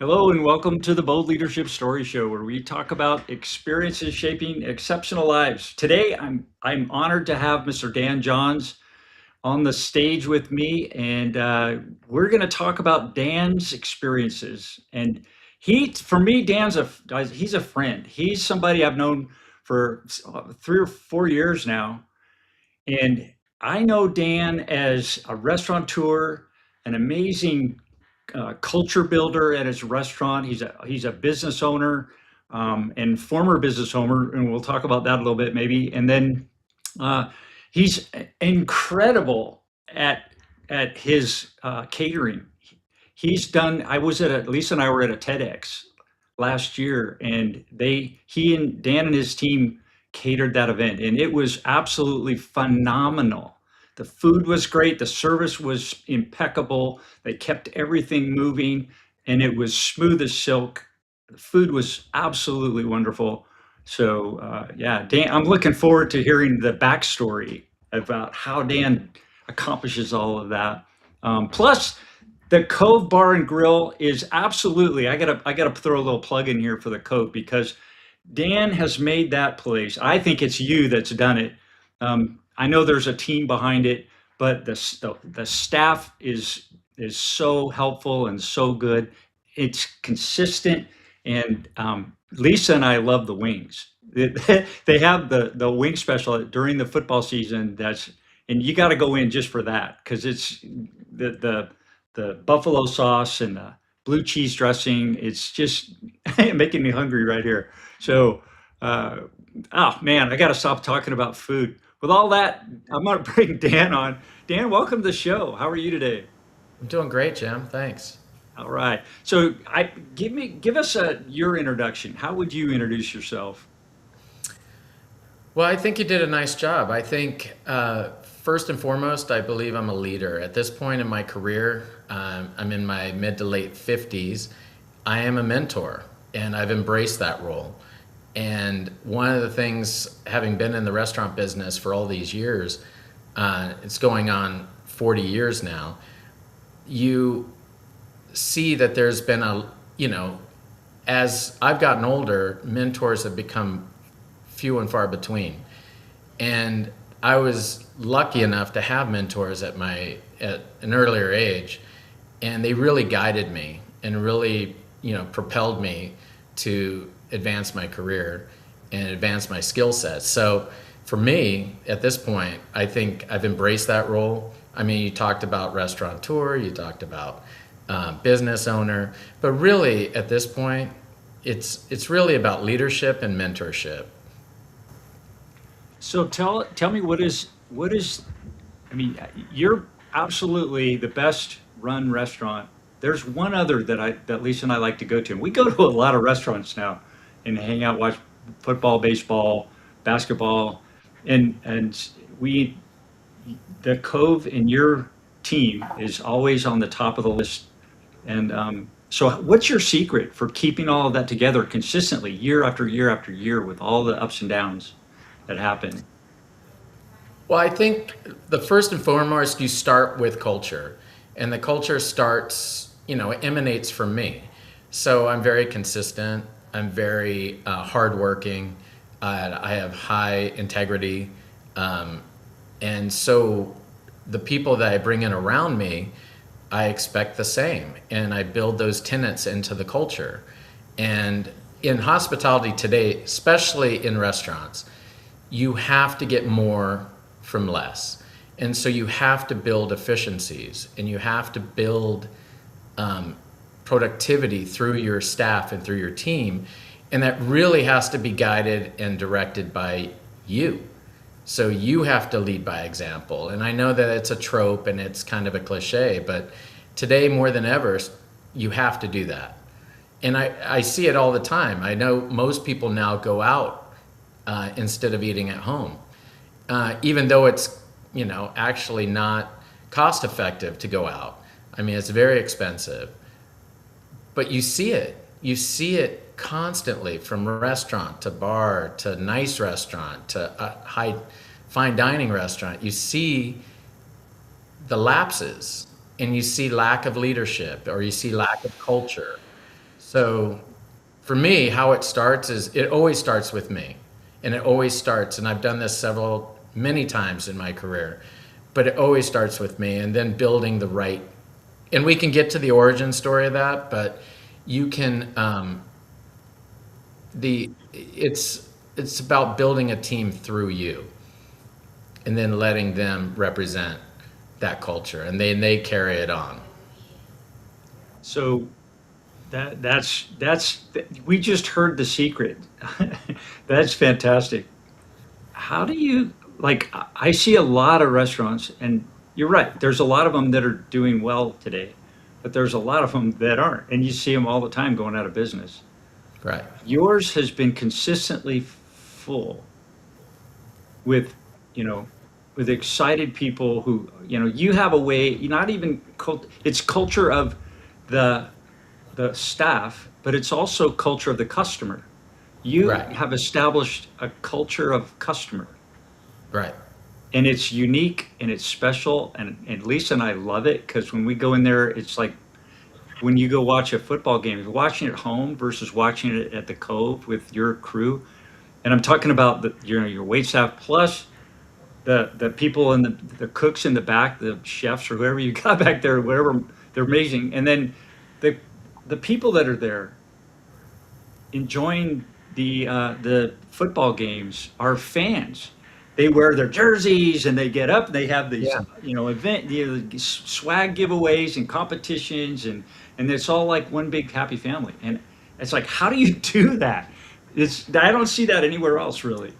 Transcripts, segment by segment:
Hello and welcome to the Bold Leadership Story Show, where we talk about experiences shaping exceptional lives. Today, I'm honored to have Mr. Dan Johns on the stage with me, and we're going to talk about Dan's experiences. And for me, he's a friend. He's somebody I've known for 3 or 4 years now, and I know Dan as a restaurateur, an amazing culture builder at his restaurant. He's a business owner and former business owner, and we'll talk about that a little bit maybe. And then uh, he's incredible at his catering. He's done. I was Lisa and I were at a TEDx last year, and he and Dan and his team catered that event, and it was absolutely phenomenal. The food was great, the service was impeccable, they kept everything moving, and it was smooth as silk. The food was absolutely wonderful. So, yeah, Dan, I'm looking forward to hearing the backstory about how Dan accomplishes all of that. Plus, the Cove Bar and Grill is absolutely. I gotta throw a little plug in here for the Cove because Dan has made that place. I think it's you that's done it. I know there's a team behind it, but the staff is so helpful and so good. It's consistent, and Lisa and I love the wings. They have the wing special during the football season. And you got to go in just for that because it's the buffalo sauce and the blue cheese dressing. It's just making me hungry right here. So, uh, oh man, I got to stop talking about food. With all that, I'm going to bring Dan on. Dan, welcome to the show. How are you today? I'm doing great, Jim. Thanks. All right. So, give us your introduction. How would you introduce yourself? Well, I think you did a nice job. I think, first and foremost, I believe I'm a leader. At this point in my career, I'm in my mid to late 50s. I am a mentor, and I've embraced that role. And one of the things, having been in the restaurant business for all these years, it's going on 40 years now, you see that there's been as I've gotten older, mentors have become few and far between. And I was lucky enough to have mentors at an earlier age, and they really guided me and really, propelled me to advance my career and advance my skill set. So for me, at this point, I think I've embraced that role. I mean, you talked about restaurateur, you talked about business owner, but really at this point, it's really about leadership and mentorship. So tell me what is. I mean, you're absolutely the best run restaurant. There's one other that Lisa and I like to go to. And we go to a lot of restaurants now and hang out, watch football, baseball, basketball, and we the Cove in your team is always on the top of the list. And so, what's your secret for keeping all of that together consistently, year after year after year, with all the ups and downs that happen? Well, I think the first and foremost, you start with culture, and the culture emanates from me. So I'm very consistent. I'm very hardworking. I have high integrity, and so the people that I bring in around me, I expect the same, and I build those tenets into the culture. And in hospitality today, especially in restaurants, you have to get more from less. And so you have to build efficiencies and you have to build productivity through your staff and through your team. And that really has to be guided and directed by you. So you have to lead by example. And I know that it's a trope and it's kind of a cliche, but today more than ever, you have to do that. And I see it all the time. I know most people now go out instead of eating at home, even though it's actually not cost effective to go out. I mean, it's very expensive, but you see it. You see it constantly from restaurant to bar to nice restaurant to high fine dining restaurant. You see the lapses and you see lack of leadership or you see lack of culture. So for me, how it starts is it always starts with me. And it always starts, and I've done this many times in my career, but it always starts with me and then building the right. And we can get to the origin story of that, but you can, it's about building a team through you and then letting them represent that culture and they carry it on. So that's we just heard the secret. That's fantastic. How do you like? I see a lot of restaurants, and you're right. There's a lot of them that are doing well today, but there's a lot of them that aren't, and you see them all the time going out of business. Right. Yours has been consistently full with, you know, with excited people who, you have a way, not even it's culture of the staff, but it's also culture of the customer. You Right. have established a culture of customer, Right. and it's unique and it's special. And Lisa and I love it because when we go in there, it's like when you go watch a football game, you're watching it at home versus watching it at the Cove with your crew. And I'm talking about your wait staff plus the people and the cooks in the back, the chefs or whoever you got back there, whatever, they're amazing. And then the the people that are there enjoying the football games are fans. They wear their jerseys and they get up and they have these Yeah. swag giveaways and competitions and it's all like one big happy family. And it's like, how do you do that? It's I don't see that anywhere else really.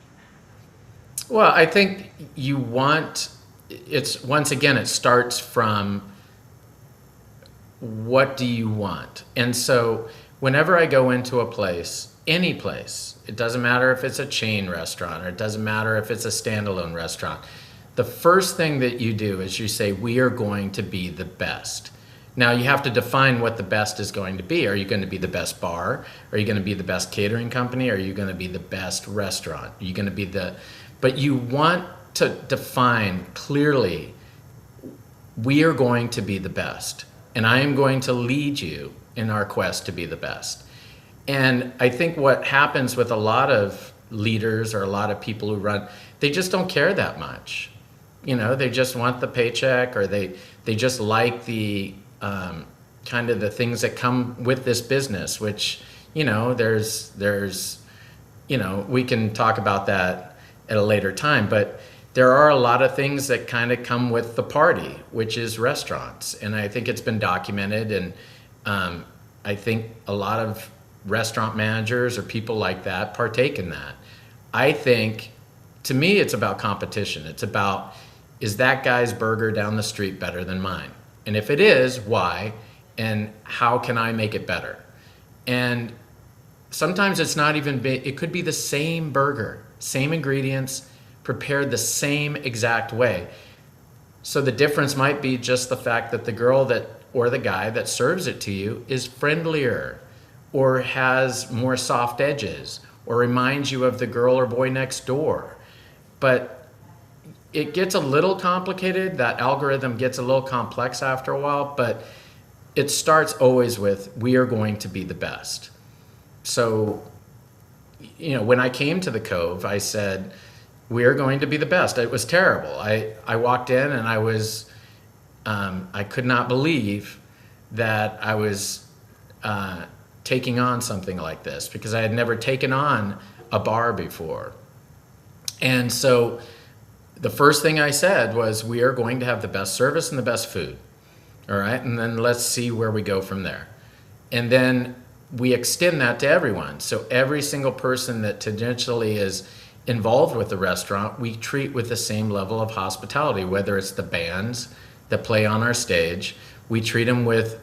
Well, I think it's once again, it starts from what do you want? And so whenever I go into a place, any place, it doesn't matter if it's a chain restaurant or it doesn't matter if it's a standalone restaurant, the first thing that you do is you say, we are going to be the best. Now you have to define what the best is going to be. Are you going to be the best bar? Are you going to be the best catering company? Are you going to be the best restaurant? Are you going to be but you want to define clearly, we are going to be the best. And I am going to lead you in our quest to be the best. And I think what happens with a lot of leaders or a lot of people who run, they just don't care that much. They just want the paycheck or they just like the kind of the things that come with this business, which, there's, we can talk about that at a later time, but there are a lot of things that kind of come with the party, which is restaurants. And I think it's been documented. And I think a lot of restaurant managers or people like that partake in that. I think, to me, it's about competition. It's about, is that guy's burger down the street better than mine? And if it is, why? And how can I make it better? And sometimes it's not even big. It could be the same burger, same ingredients, prepared the same exact way. So the difference might be just the fact that the girl or the guy that serves it to you is friendlier or has more soft edges or reminds you of the girl or boy next door. But it gets a little complicated. That algorithm gets a little complex after a while, but it starts always with, we are going to be the best. So, when I came to the Cove, I said, we are going to be the best. It was terrible. I walked in and I could not believe that I was taking on something like this because I had never taken on a bar before. And so the first thing I said was, we are going to have the best service and the best food. All right. And then let's see where we go from there. And then we extend that to everyone. So every single person that tangentially is involved with the restaurant, we treat with the same level of hospitality, whether it's the bands that play on our stage. We treat them with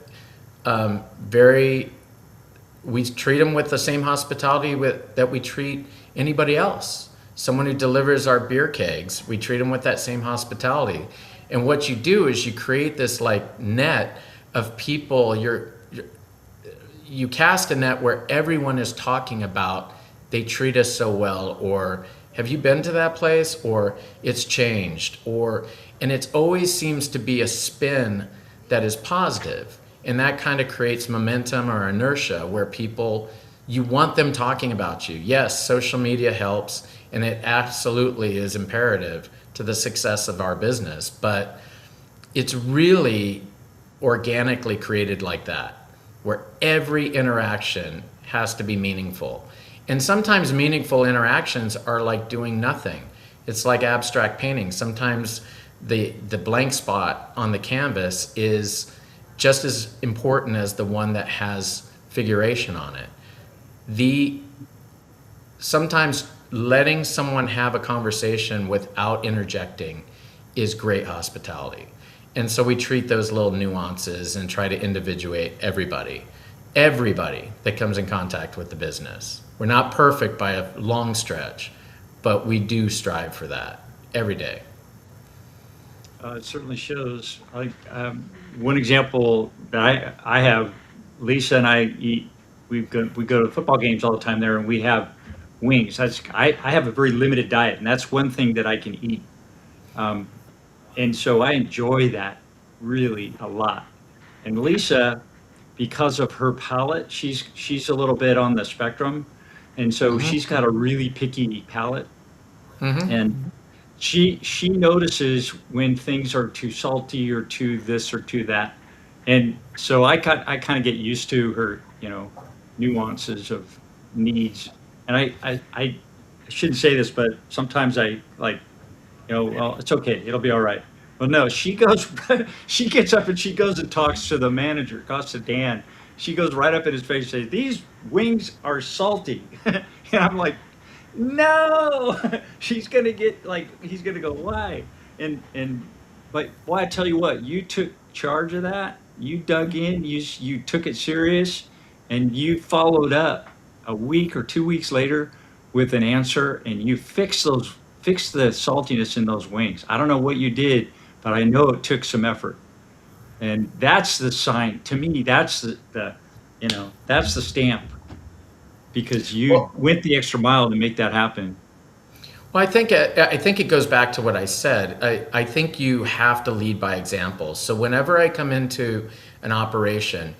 we treat them with the same hospitality that we treat anybody else. Someone who delivers our beer kegs, we treat them with that same hospitality. And what you do is you create this like net of people. You cast a net where everyone is talking about, they treat us so well, or have you been to that place, or it's changed, and it always seems to be a spin that is positive. And that kind of creates momentum or inertia where people, you want them talking about you. Yes, social media helps, and it absolutely is imperative to the success of our business, but it's really organically created like that, where every interaction has to be meaningful. And sometimes meaningful interactions are like doing nothing. It's like abstract painting. Sometimes the blank spot on the canvas is just as important as the one that has figuration on it. The sometimes letting someone have a conversation without interjecting is great hospitality. And so we treat those little nuances and try to individuate everybody that comes in contact with the business. We're not perfect by a long stretch, but we do strive for that every day. It certainly shows. Like one example that I have, Lisa and I eat. We go to football games all the time there, and we have wings. I have a very limited diet, and that's one thing that I can eat. Um, and so I enjoy that really a lot. And Lisa, because of her palate, she's a little bit on the spectrum, and so she's got a really picky palate, and she notices when things are too salty or too this or too that, and so I kind of get used to her, nuances of needs, and I shouldn't say this, but sometimes I like, well, it's okay, it'll be all right. Well, no, she goes, she gets up and she goes and talks to the manager, talks to Dan. She goes right up in his face and says, "These wings are salty," and I'm like, no. She's gonna get like he's gonna go, why? And but why, I tell you what, you took charge of that, you dug in, you took it serious, and you followed up a week or 2 weeks later with an answer, and you fixed the saltiness in those wings. I don't know what you did, but I know it took some effort, and that's the sign to me. That's that's the stamp, because you Well, went the extra mile to make that happen. Well, I think it goes back to what I said. I think you have to lead by example. So whenever I come into an operation,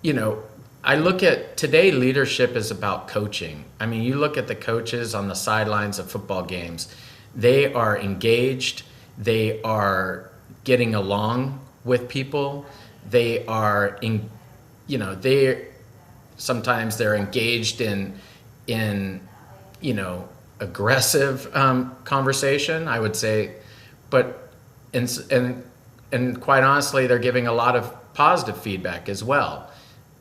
you know, I look at today, leadership is about coaching. I mean, you look at the coaches on the sidelines of football games, they are engaged, they are getting along with people, they are in, they sometimes they're engaged in aggressive conversation, I would say, but and quite honestly, they're giving a lot of positive feedback as well.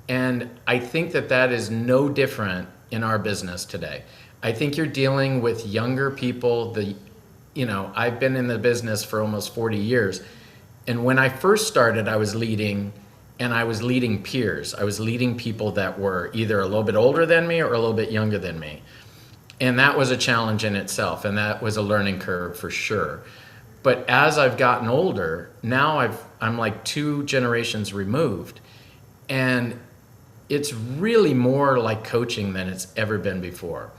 And I think that is no different in our business today. I think you're dealing with younger people. I've been in the business for almost 40 years. And when I first started, I was leading, and I was leading peers. I was leading people that were either a little bit older than me or a little bit younger than me. And that was a challenge in itself, and that was a learning curve for sure. But as I've gotten older, now I'm like 2 generations removed, and it's really more like coaching than it's ever been before.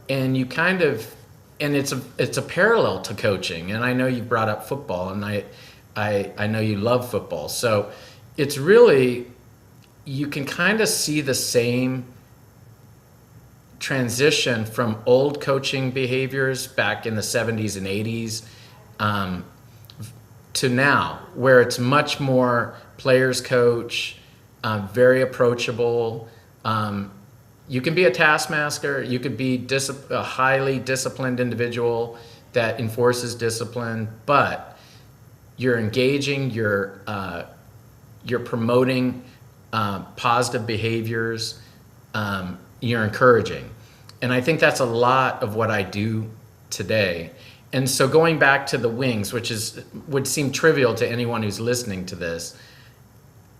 And you kind of, and it's a parallel to coaching. And I know you brought up football, and I know you love football. So it's really, you can kind of see the same transition from old coaching behaviors back in the 70s and 80s to now, where it's much more players coach, very approachable. You can be a taskmaster, you could be a highly disciplined individual that enforces discipline, but you're engaging, you're promoting positive behaviors, you're encouraging. And I think that's a lot of what I do today. And so going back to the wings, would seem trivial to anyone who's listening to this,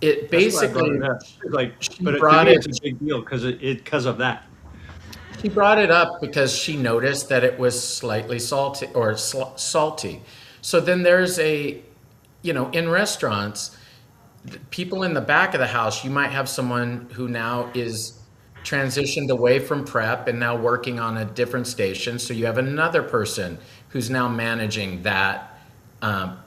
it That's why I brought basically, it up. Like, she but to brought me, it's it a big deal because of that. she brought it up because she noticed that it was slightly salty or salty. So then there's in restaurants, people in the back of the house, you might have someone who now is transitioned away from prep and now working on a different station. So you have another person who's now managing that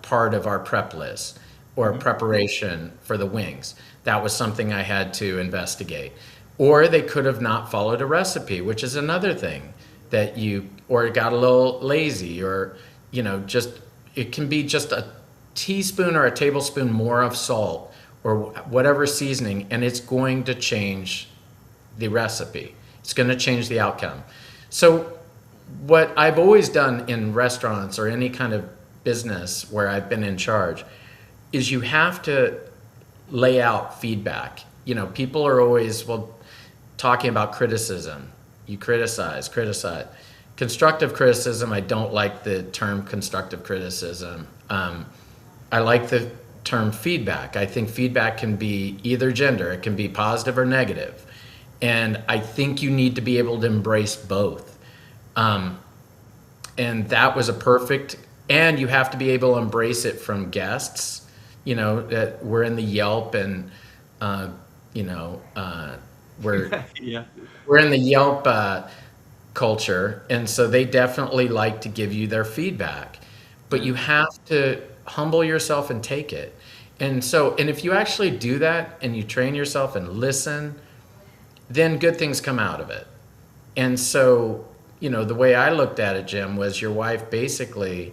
part of our prep list or preparation for the wings. that was something I had to investigate. Or they could have not followed a recipe, which is another thing that or got a little lazy, or, just, it can be just a teaspoon or a tablespoon more of salt or whatever seasoning, and it's going to change the recipe. It's going to change the outcome. So what I've always done in restaurants or any kind of business where I've been in charge is you have to lay out feedback. People are always, talking about criticism. You criticize. Constructive criticism, I don't like the term constructive criticism. I like the term feedback. I think feedback can be either gender. It can be positive or negative. And I think you need to be able to embrace both. And that was and you have to be able to embrace it from guests, that we're in the Yelp and, we're Yeah. we're in the Yelp culture. And so they definitely like to give you their feedback, but you have to humble yourself and take it. And if you actually do that and you train yourself and listen, then good things come out of it. And so, the way I looked at it, Jim, was your wife basically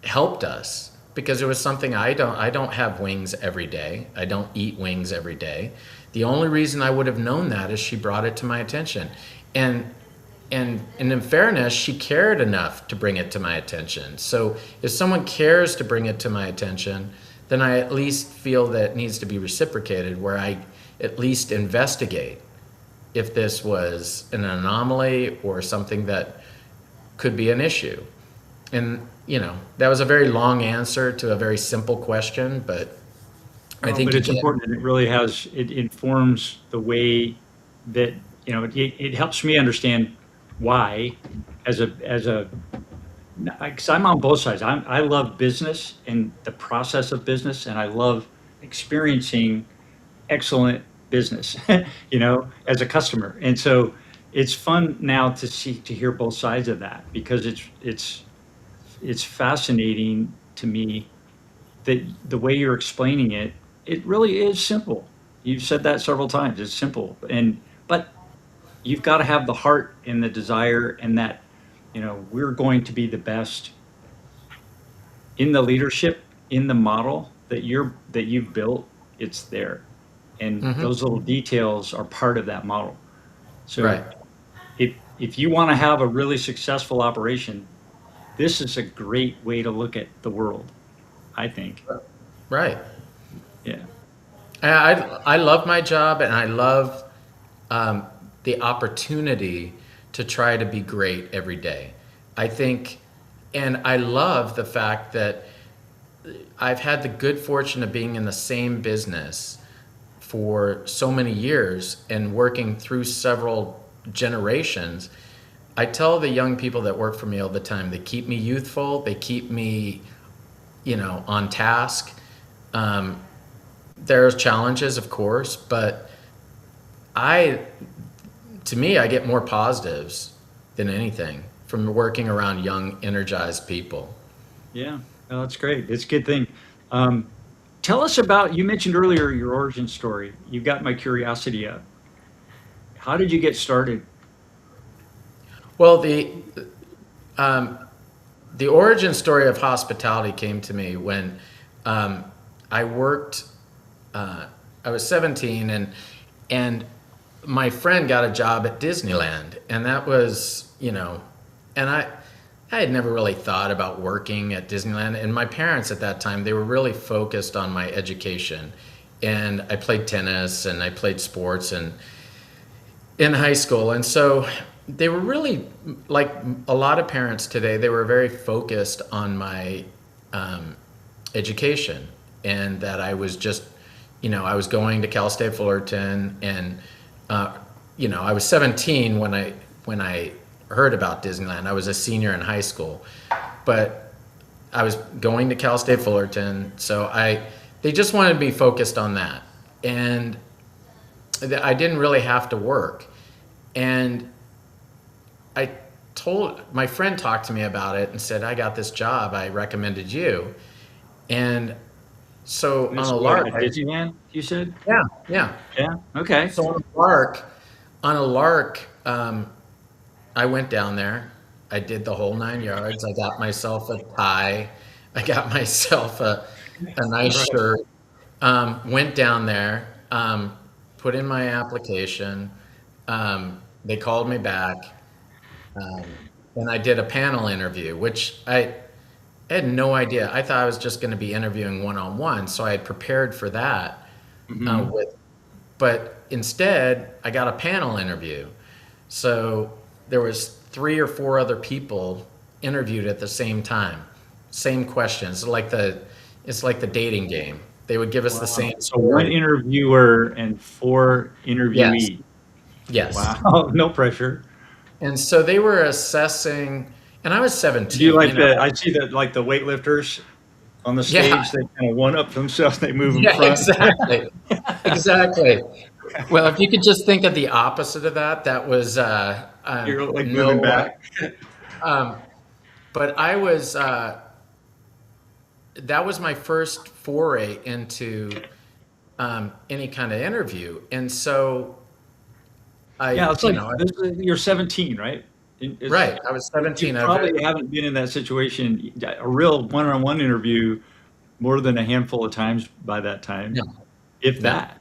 helped us because it was something I don't have wings every day. I don't eat wings every day. The only reason I would have known that is she brought it to my attention. And in fairness, she cared enough to bring it to my attention. So if someone cares to bring it to my attention, then I at least feel that it needs to be reciprocated, where I at least investigate if this was an anomaly or something that could be an issue. And, that was a very long answer to a very simple question, but I think But it's important, and it informs the way that, it helps me understand why because I'm on both sides. I love business and the process of business, and I love experiencing excellent business, as a customer. And so it's fun now to hear both sides of that, because it's fascinating to me that the way you're explaining it, it really is simple. You've said that several times. It's simple, but you've got to have the heart and the desire, and that, we're going to be the best in the leadership, in the model that you've built. It's there, and Mhm. those little details are part of that model. So Right, if you want to have a really successful operation, this is a great way to look at the world, I think. right. Yeah. I love my job, and I love um, the opportunity to try to be great every day. I think, and I love the fact that I've had the good fortune of being in the same business for so many years and working through several generations. I tell the young people that work for me all the time, they keep me youthful, they keep me, on task. Um, there's challenges, of course, but I, to me, I get more positives than anything from working around young, energized people. Yeah. Well, that's great. It's a good thing. Um, Tell us about, you mentioned earlier your origin story. You got my curiosity up. How did you get started? Well, um, the origin story of hospitality came to me when um, I worked. I was 17, and my friend got a job at Disneyland, and that was, and I had never really thought about working at Disneyland. And my parents at that time, they were really focused on my education, and I played tennis and I played sports and in high school, and so they were really, like a lot of parents today, they were very focused on my um, education, and that I was just, I was going to Cal State Fullerton, and I was 17 when I heard about Disneyland. I was a senior in high school, but I was going to Cal State Fullerton, so they just wanted me focused on that, and I didn't really have to work. And I my friend talked to me about it and said, I got this job, I recommended you. And So And on this a is what, lark, at Disneyland, you said? yeah, yeah. Yeah. Okay. So on a lark, I went down there. I did the whole 9 yards. I got myself a tie. I got myself a nice Right. shirt. Went down there, put in my application. They called me back, um, and I did a panel interview, which I had no idea. I thought I was just going to be interviewing one on one, so I had prepared for that. Hmm. With, but instead, I got a panel interview. So there was 3 or 4 other people interviewed at the same time, same questions. It's like the dating game. They would give us the Wow. same So one story. interviewer and four Yes, interviewees. yes. Wow. No pressure. And so they were assessing, and I was Do you 17. like I see that like the weightlifters on the Yeah, stage, they kind of one up themselves, they move in yeah, front. exactly, exactly. Well, if you could just think of the opposite of that, that was You're like moving no. back. Um, but I was that was my first foray into any kind of interview, and so Yeah, I, it's like you're 17, right? It's right, I was you 17. probably haven't been in that situation, a real one-on-one interview, more than a handful of times by that time, No, if no, that.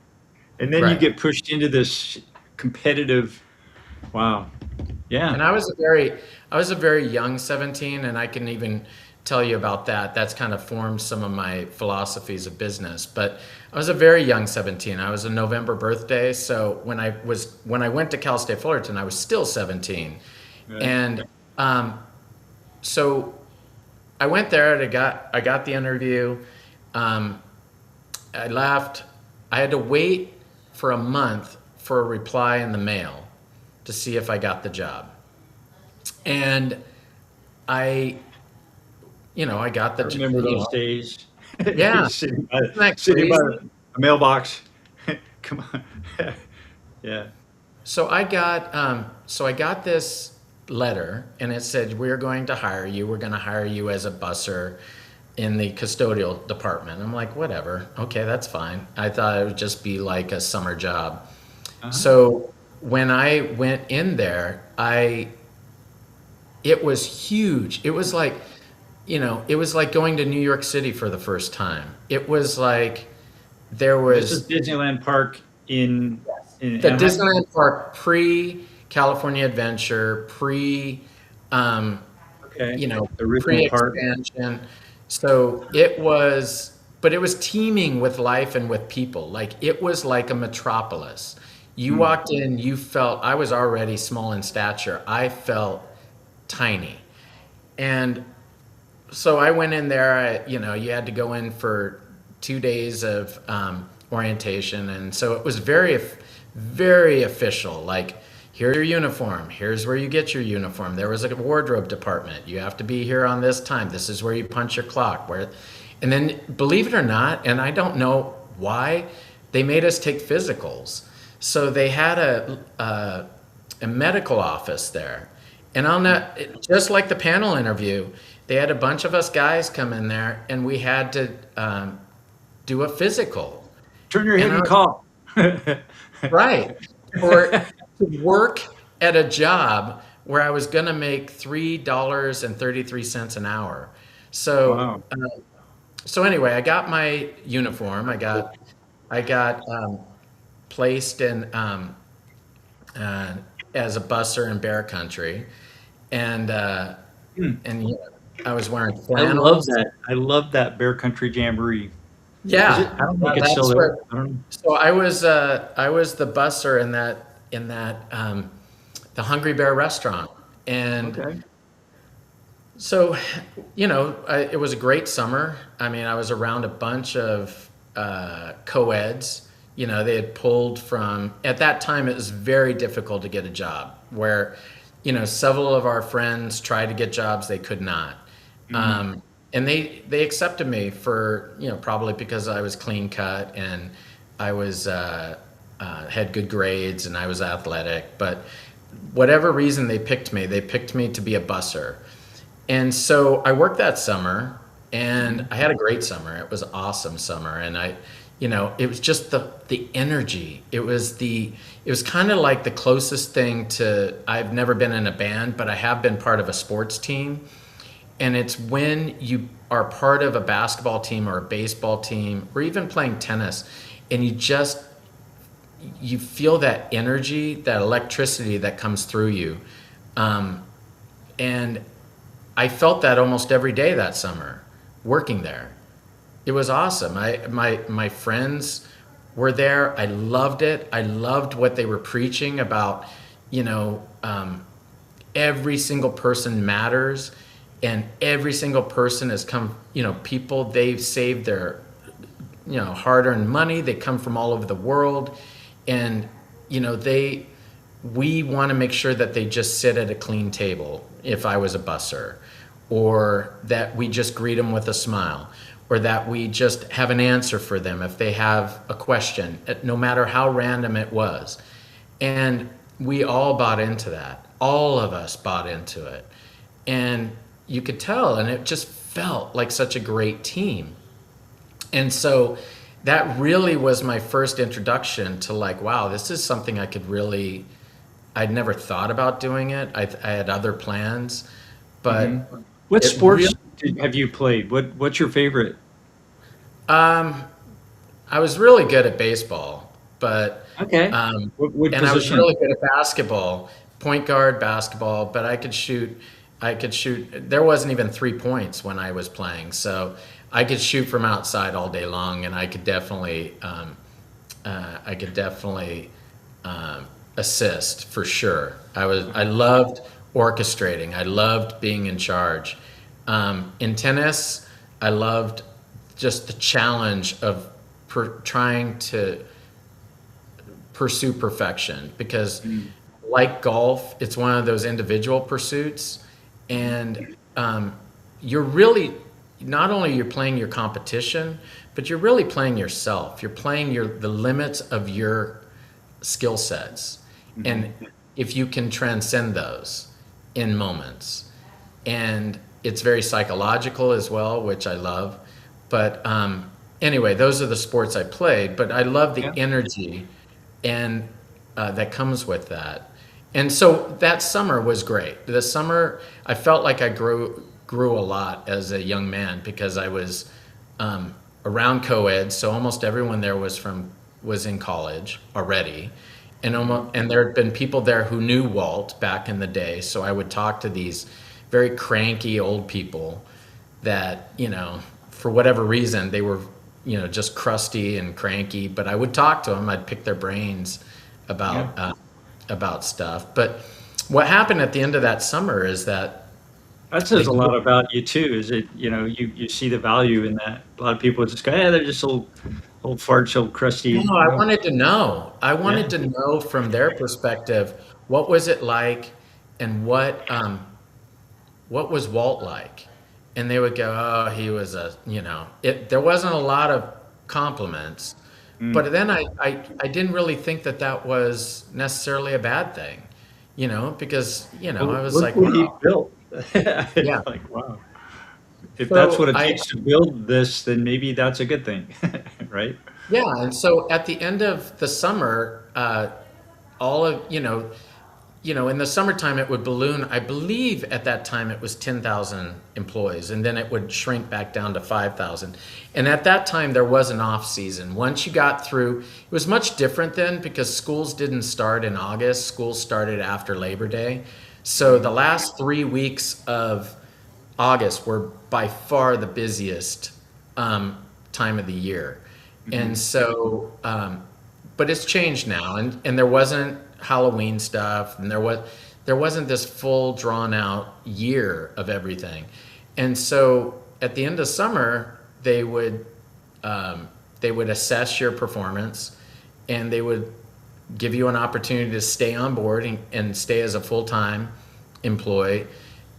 And then you right. get pushed into this competitive. Wow. Yeah. And I was a very young 17, and I can even tell you about that. That's kind of formed some of my philosophies of business. But I was a very young 17. I was a November birthday, so when I went to Cal State Fullerton, I was still 17. Right. And so I went there and I got the interview. Um, I left. I had to wait for a month for a reply in the mail to see if I got the job. And I, I got I remember those the. days. Yeah, Sitting isn't that by crazy? a mailbox. Come on. Yeah. So I got this letter, and it said, "We're going to hire you. We're going to hire you as a busser in the custodial department." I'm like, whatever. Okay, that's fine. I thought it would just be like a summer job. Uh-huh. So when I went in there, it was huge. It was like going to New York City for the first time. It was like there This is was Disneyland Park in the Anaheim. Disneyland Park pre California Adventure, um, Okay. you know, The original pre park. expansion. So it was, but it was teeming with life and with people. Like it was like a metropolis. You Hmm. walked in, you felt, I was already small in stature. I felt tiny. And so I went in there. You had to go in for 2 days of orientation, and so it was very official. Like, here's your uniform. Here's where you get your uniform. There was a wardrobe department. You have to be here on this time. This is where you punch your clock. And then, believe it or not, and I don't know why, they made us take physicals. So they had a medical office there. And on that, just like the panel interview, they had a bunch of us guys come in there, and we had to do a physical. Turn your head And and call. right, or to work at a job where I was going to make $3.33 an hour. So, Wow. so anyway, I got my uniform. I got placed in uh, as a busser in Bear Country, and Hmm. I was wearing I love flannels. that. I love that Bear Country Jamboree. Is it? Yeah, I don't think it's still that's there. where. I don't know. So I was the busser in that the Hungry Bear restaurant, and Okay. so it was a great summer. I mean, I was around a bunch of co-eds. They had pulled from, at that time it was very difficult to get a job, where several of our friends tried to get jobs, they could not. Mm. And they accepted me for, probably because I was clean cut, and I was had good grades, and I was athletic. But whatever reason they picked me to be a busser. And so I worked that summer, And I had a great summer. It was an awesome summer. And it was just the energy. It was kind of like the closest thing to, I've never been in a band, but I have been part of a sports team. And it's when you are part of a basketball team or a baseball team or even playing tennis, and you feel that energy, that electricity that comes through you. And I felt that almost every day that summer working there. It was awesome. My friends were there. I loved it. I loved what they were preaching about, you know, every single person matters, and every single person has come, people, they've saved their, hard-earned money. They come from all over the world, and, we want to make sure that they just sit at a clean table if I was a busser, or that we just greet them with a smile, or that we just have an answer for them if they have a question, no matter how random it was. And we all bought into that. All of us bought into it. And you could tell, and it just felt like such a great team. And so that really was my first introduction to, like, wow, this is something I'd never thought about doing it. I had other plans, but What it sports really, have you played? What's your favorite? I was really good at baseball, but Okay. What and I was position? really good at basketball, point guard basketball, but I could shoot. There wasn't even 3 points when I was playing, so I could shoot from outside all day long, and I could definitely assist for sure. I loved orchestrating. I loved being in charge. In tennis, I loved just the challenge of trying to pursue perfection, because like golf, it's one of those individual pursuits, and you're really, not only you're playing your competition, but you're really playing yourself. You're playing the limits of your skill sets, and if you can transcend those in moments, and it's very psychological as well, which I love. But anyway, those are the sports I played, but I love the Yeah. energy and that comes with that. And so that summer was great. The summer, I felt like I grew a lot as a young man, because I was around co-ed, so almost everyone there was in college already, and there had been people there who knew Walt back in the day. So I would talk to these very cranky old people that, for whatever reason, they were, just crusty and cranky. But I would talk to them. I'd pick their brains about Yeah. about stuff. But what happened at the end of that summer is that That the says a lot about you too, is it, you see the value in that. A lot of people just go, they're just old farts, old crusty. no, I wanted to know. I Yeah. wanted to know from their perspective, what was it like, and what was Walt like? And they would go, oh, he was there wasn't a lot of compliments, but then I didn't really think that was necessarily a bad thing, because, Well, I was look like, what he wow, built. yeah. It's like, wow. If that's So what it takes to build this, then maybe that's a good thing, right? yeah, and so at the end of the summer, all of, in the summertime it would balloon. I believe at that time it was 10,000 employees, and then it would shrink back down to 5,000. And at that time there was an off season. Once you got through, it was much different then, because schools didn't start in August. Schools started after Labor Day. So the last 3 weeks of August were by far the busiest time of the year. And so, but it's changed now, and there wasn't Halloween stuff, and there wasn't this full drawn out year of everything. And so at the end of summer, they would assess your performance, and they would give you an opportunity to stay on board and stay as a full-time employee,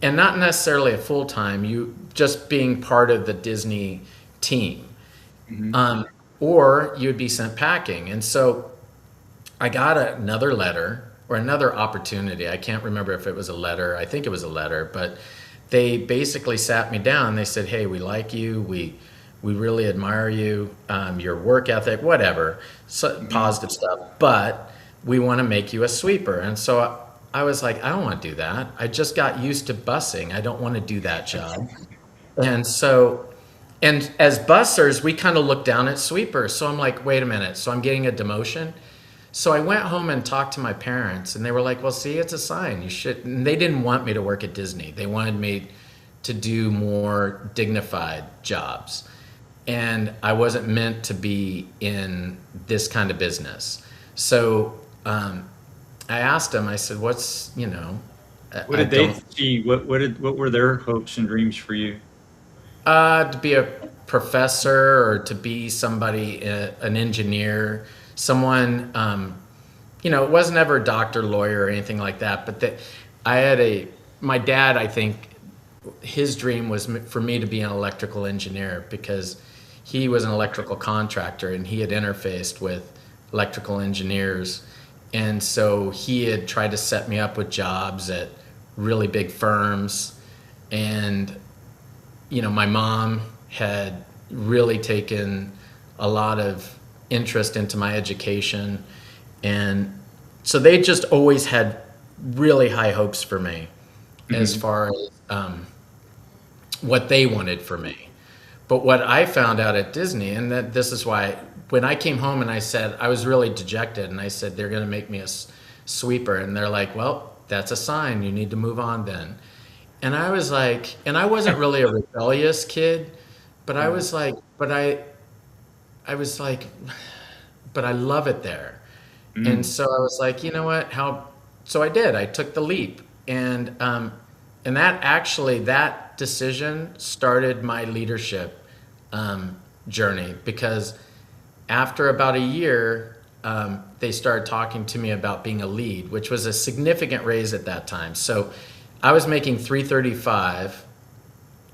and not necessarily a full-time, you just being part of the Disney team. Or you would be sent packing. And so I got another letter, or another opportunity. I can't remember if it was a letter. I think it was a letter, but they basically sat me down. They said, "Hey, we like you. We really admire you, your work ethic, whatever, so, positive stuff. But we want to make you a sweeper." And so I was like, I don't want to do that. I just got used to bussing. I don't want to do that job. And so, and as bussers, we kind of look down at sweepers. So I'm like, wait a minute. So I'm getting a demotion. So I went home and talked to my parents, and they were like, well, see, it's a sign. You should. And they didn't want me to work at Disney. They wanted me to do more dignified jobs. And I wasn't meant to be in this kind of business. So I asked them, I said, what's, What I did they don't, see? What were their hopes and dreams for you? to be a professor or to be somebody, an engineer, someone, it wasn't ever a doctor, lawyer, or anything like that. But that I had my dad, I think his dream was for me to be an electrical engineer because he was an electrical contractor and he had interfaced with electrical engineers. And so he had tried to set me up with jobs at really big firms. And my mom had really taken a lot of interest into my education. And so they just always had really high hopes for me as far as what they wanted for me. But what I found out at Disney, and that this is why when I came home and I said, I was really dejected, and I said, they're going to make me a sweeper. And they're like, well, that's a sign. You need to move on then. And I was like, and I wasn't really a rebellious kid, but I was like, I was like, but I love it there. And so I was like, you know what? So I did. I took the leap, and that decision started my leadership journey because after about a year, they started talking to me about being a lead, which was a significant raise at that time. So I was making $335,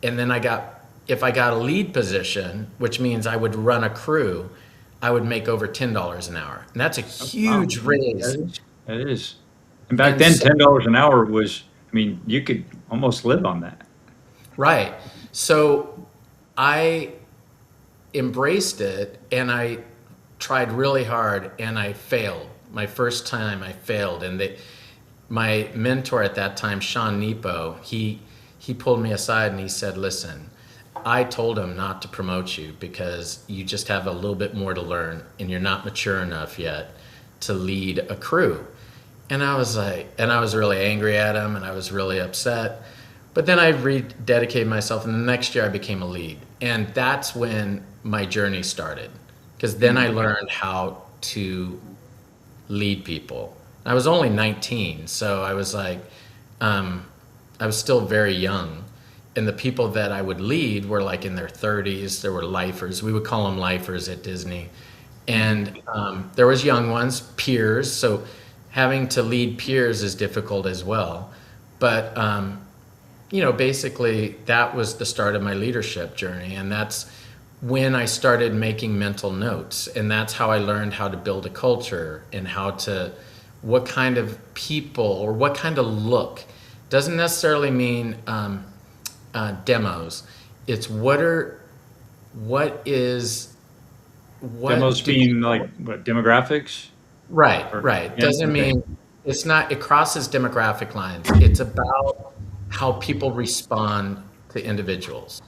and then if I got a lead position, which means I would run a crew, I would make over $10 an hour. And that's a huge Wow. raise. That is. And back And then, so, $10 an hour was, you could almost live on that. right. So I embraced it and I tried really hard and I failed. My first time I failed. And my mentor at that time, Sean Nepo, he pulled me aside and he said, listen, I told him not to promote you because you just have a little bit more to learn and you're not mature enough yet to lead a crew. And I was really angry at him and I was really upset. But then I rededicated myself, and the next year I became a lead. And that's when my journey started, because then I learned how to lead people. I was only 19, so I was like, I was still very young. And the people that I would lead were like in their 30s. There were lifers. We would call them lifers at Disney. And there was young ones, peers. So having to lead peers is difficult as well. But basically that was the start of my leadership journey. And that's when I started making mental notes. And that's how I learned how to build a culture and what kind of people or what kind of look. Doesn't necessarily mean demos. It's Demos being like what, demographics? right. Yeah, Doesn't okay. mean it's not, it crosses demographic lines. It's about how people respond to individuals.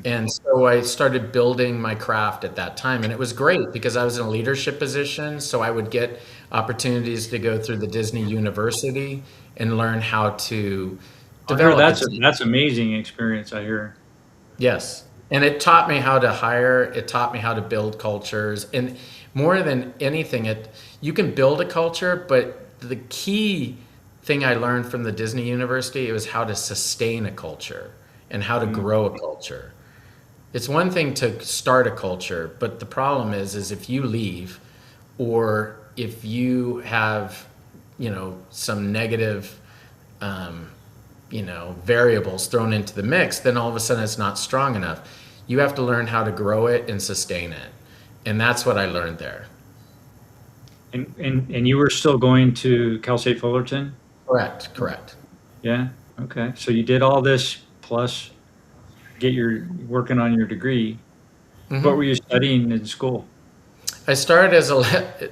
And so I started building my craft at that time. And it was great because I was in a leadership position. So I would get opportunities to go through the Disney University and learn how to I hear develop a that's team. that's amazing experience, I hear. Yes. And it taught me how to hire, it taught me how to build cultures. And more than anything, you can build a culture, but the key thing I learned from the Disney University, it was how to sustain a culture and how to grow a culture. It's one thing to start a culture, but the problem is if you leave or if you have, some negative, variables thrown into the mix, then all of a sudden it's not strong enough. You have to learn how to grow it and sustain it. And that's what I learned there. And you were still going to Cal State Fullerton? Correct. Yeah. Okay. So you did all this plus get your working on your degree. What Hmm. were you studying in school? I started as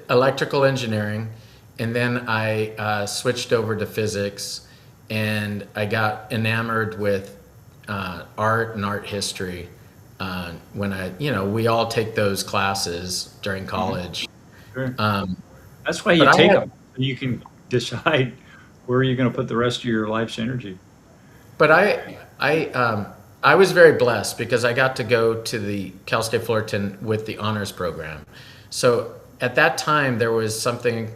electrical engineering, and then I switched over to physics, and I got enamored with art and art history. When we all take those classes during Mhm. college. Sure. Um, That's why but you I take had them. So you can decide where you're going to put the rest of your life's energy. But I was very blessed because I got to go to the Cal State Fullerton with the honors program. So at that time, there was something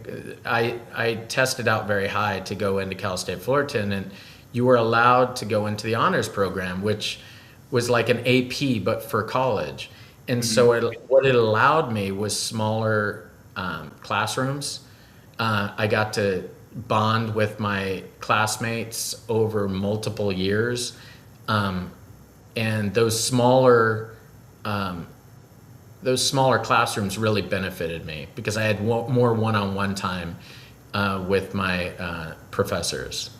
I tested out very high to go into Cal State Fullerton, and you were allowed to go into the honors program, which was like an AP but for college. And Mhm. so what it allowed me was smaller classrooms. I got to bond with my classmates over multiple years, um, and um, those smaller classrooms really benefited me because I had more one-on-one time with my professors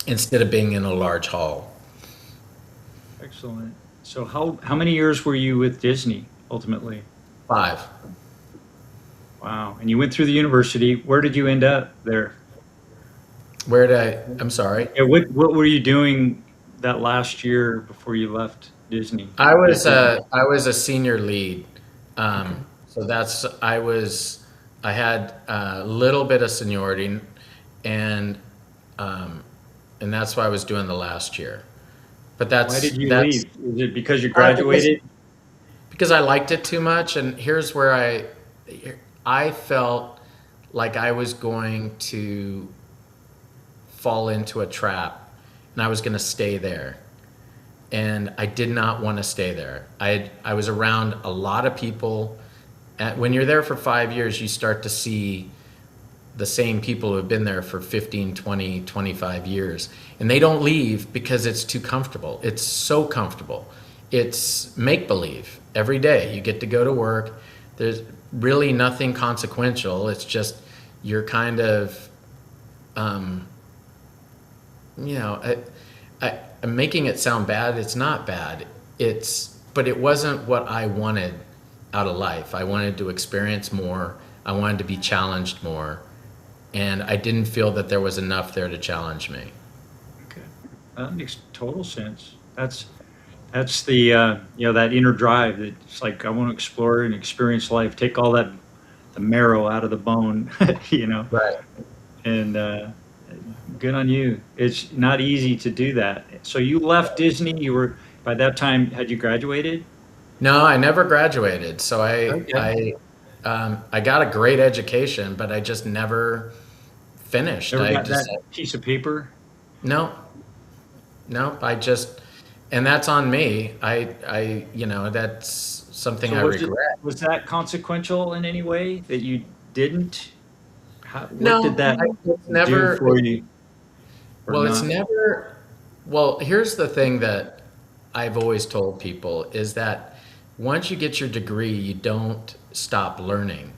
instead of being in a large hall. Excellent. So how many years were you with Disney ultimately? 5. Wow. And you went through the university. Where did you end up there? Where did I'm sorry. Yeah, what were you doing that last year before you left Disney I at was Disney? I was a senior lead, Okay. so I had a little bit of seniority, and um, and that's why I was doing the last year. But Why did you that's leave? Is it because you because graduated? I liked it too much, and here's where I felt like I was going to fall into a trap, and I was going to stay there. And I did not want to stay there. I was around a lot of people. When you're there for 5 years, you start to see the same people who have been there for 15, 20, 25 years. And they don't leave because it's too comfortable. It's so comfortable. It's make believe. Every day you get to go to work. There's really nothing consequential. It's just you're kind of, um, you know, I'm making it sound bad. It's not bad. But it wasn't what I wanted out of life. I wanted to experience more. I wanted to be challenged more. And I didn't feel that there was enough there to challenge me. Okay. That makes total sense. That's the that inner drive that's like I want to explore and experience life, take all that the marrow out of the bone, you know. Right. And good on you. It's not easy to do that. So you left Disney. You were by that time had you graduated? No, I never graduated. So Okay. I got a great education, but I just never finished. Never I got just that said, piece of paper. no, no, and that's on me. That's something So I regret. was that consequential in any way that you didn't? What did No, that it's do never, for you or well, it's not? never, well, here's the thing that I've always told people is that once you get your degree, you don't stop learning.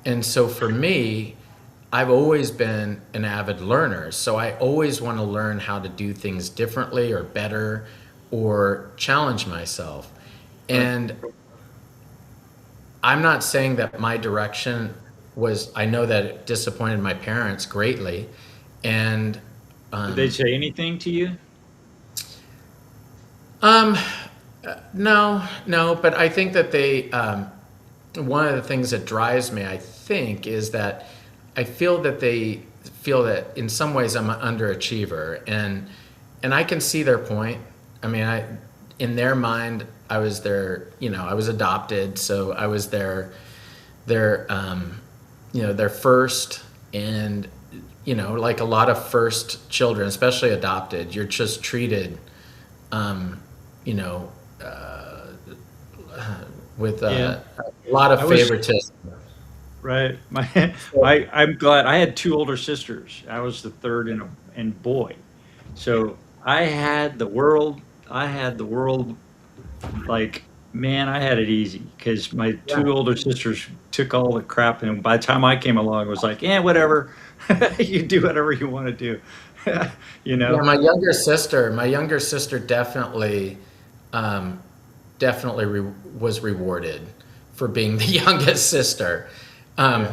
And so for me, I've always been an avid learner. So I always want to learn how to do things differently or better or challenge myself. Right. And I'm not saying that my direction I know that it disappointed my parents greatly. And Did they um, say anything to you? um, no, no, but I think that one of the things that drives me, I think, is that I feel that they feel that in some ways I'm an underachiever, and I can see their point. I mean, in their mind, I was adopted, so I was their first, and like a lot of first children, especially adopted, you're just treated, um, you know, with Yeah. a lot I of was favoritism. right. So, I'm glad I had two older sisters. I was the third and boy. So I had the world like, man, I had it easy because my yeah. two older sisters took all the crap, and by the time I came along, it was like, "Yeah, whatever. You do whatever you want to do, you Yeah, know? my younger sister definitely, um, definitely was rewarded for being the youngest sister. Yeah. Um,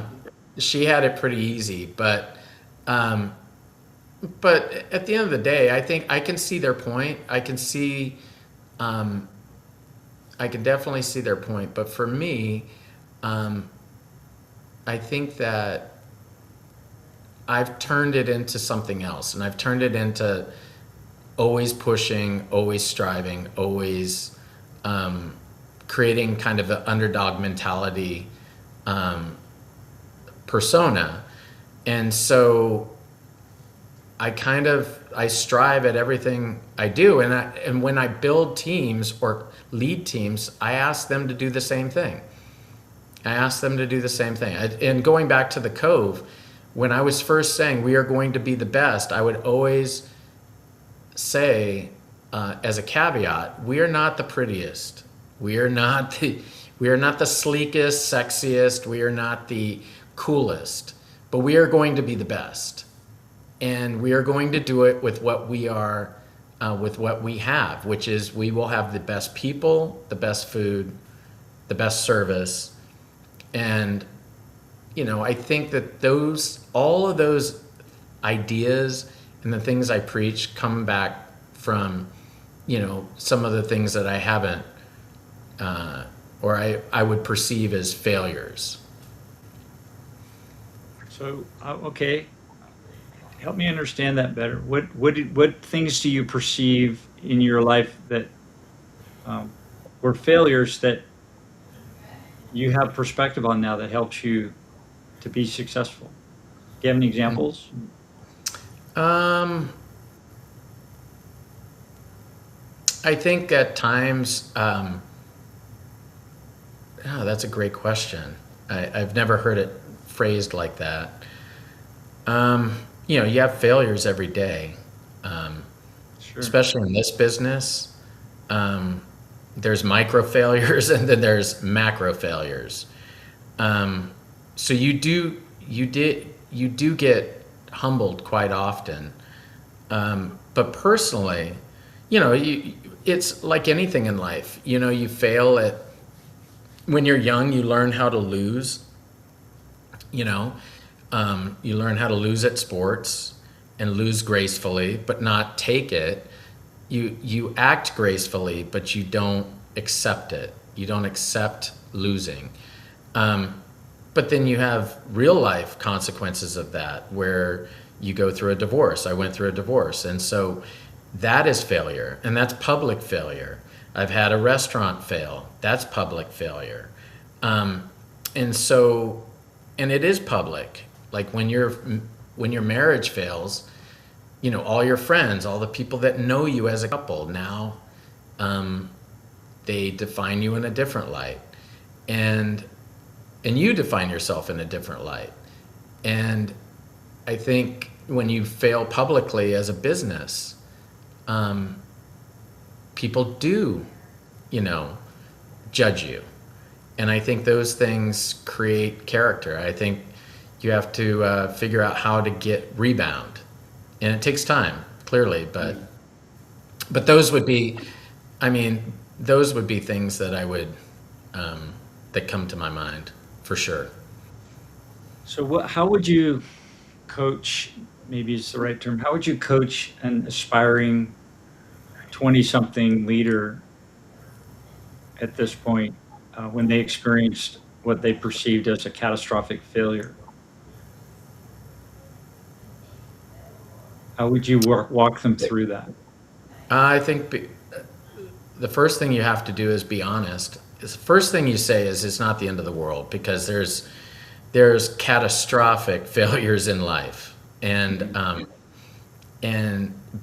she had it pretty easy, um, but at the end of the day, I think I can see their point. Um, I can definitely see their point. But for me, um, I think that I've turned it into something else, and I've turned it into always pushing, always striving, always um, creating kind of an underdog mentality um, persona. And so I strive at everything I do, and when I build teams or lead teams, I ask them to do the same thing. I ask them to do the same thing. And going back to the Cove, when I was first saying we are going to be the best, I would always say, as a caveat, we are not the prettiest. We are not the we are not the sleekest, sexiest. We are not the coolest, but we are going to be the best, and we are going to do it with what we are, with what we have, which is we will have the best people, the best food, the best service, and I think that all of those ideas and the things I preach come back from, some of the things that I haven't, or I would perceive as failures. So, okay, help me understand that better. What things do you perceive in your life that um, were failures that you have perspective on now that helps you to be successful? Do you have any examples? Um, I think at times, that's a great question. I've never heard it phrased like that. Um, you have failures every day, um, Sure. especially in this business. Um, there's micro failures and then there's macro failures. Um, so you do get humbled quite often. But personally, it's like anything in life. You fail at when you're young, you learn how to lose. You know, you learn how to lose at sports and lose gracefully, but not take it. You act gracefully, but you don't accept it. You don't accept losing. Um, but then you have real life consequences of that, where you go through a divorce. I went through a divorce, and so that is failure, and that's public failure. I've had a restaurant fail. That's public failure. Um, and so, and it is public. Like when your marriage fails, all your friends, all the people that know you as a couple, now um, they define you in a different light, and you define yourself in a different light. And I think when you fail publicly as a business, um, people do, you know, judge you. And I think those things create character. I think you have to figure out how to get rebound, and it takes time, clearly. But those would be, I mean, those would be things that I would that come to my mind for sure. So how would you coach, maybe it's the right term, how would you coach an aspiring 20-something leader at this point when they experienced what they perceived as a catastrophic failure? How would you walk them through that? I think the first thing you have to do is be honest. The first thing you say is it's not the end of the world, because there's catastrophic failures in life, and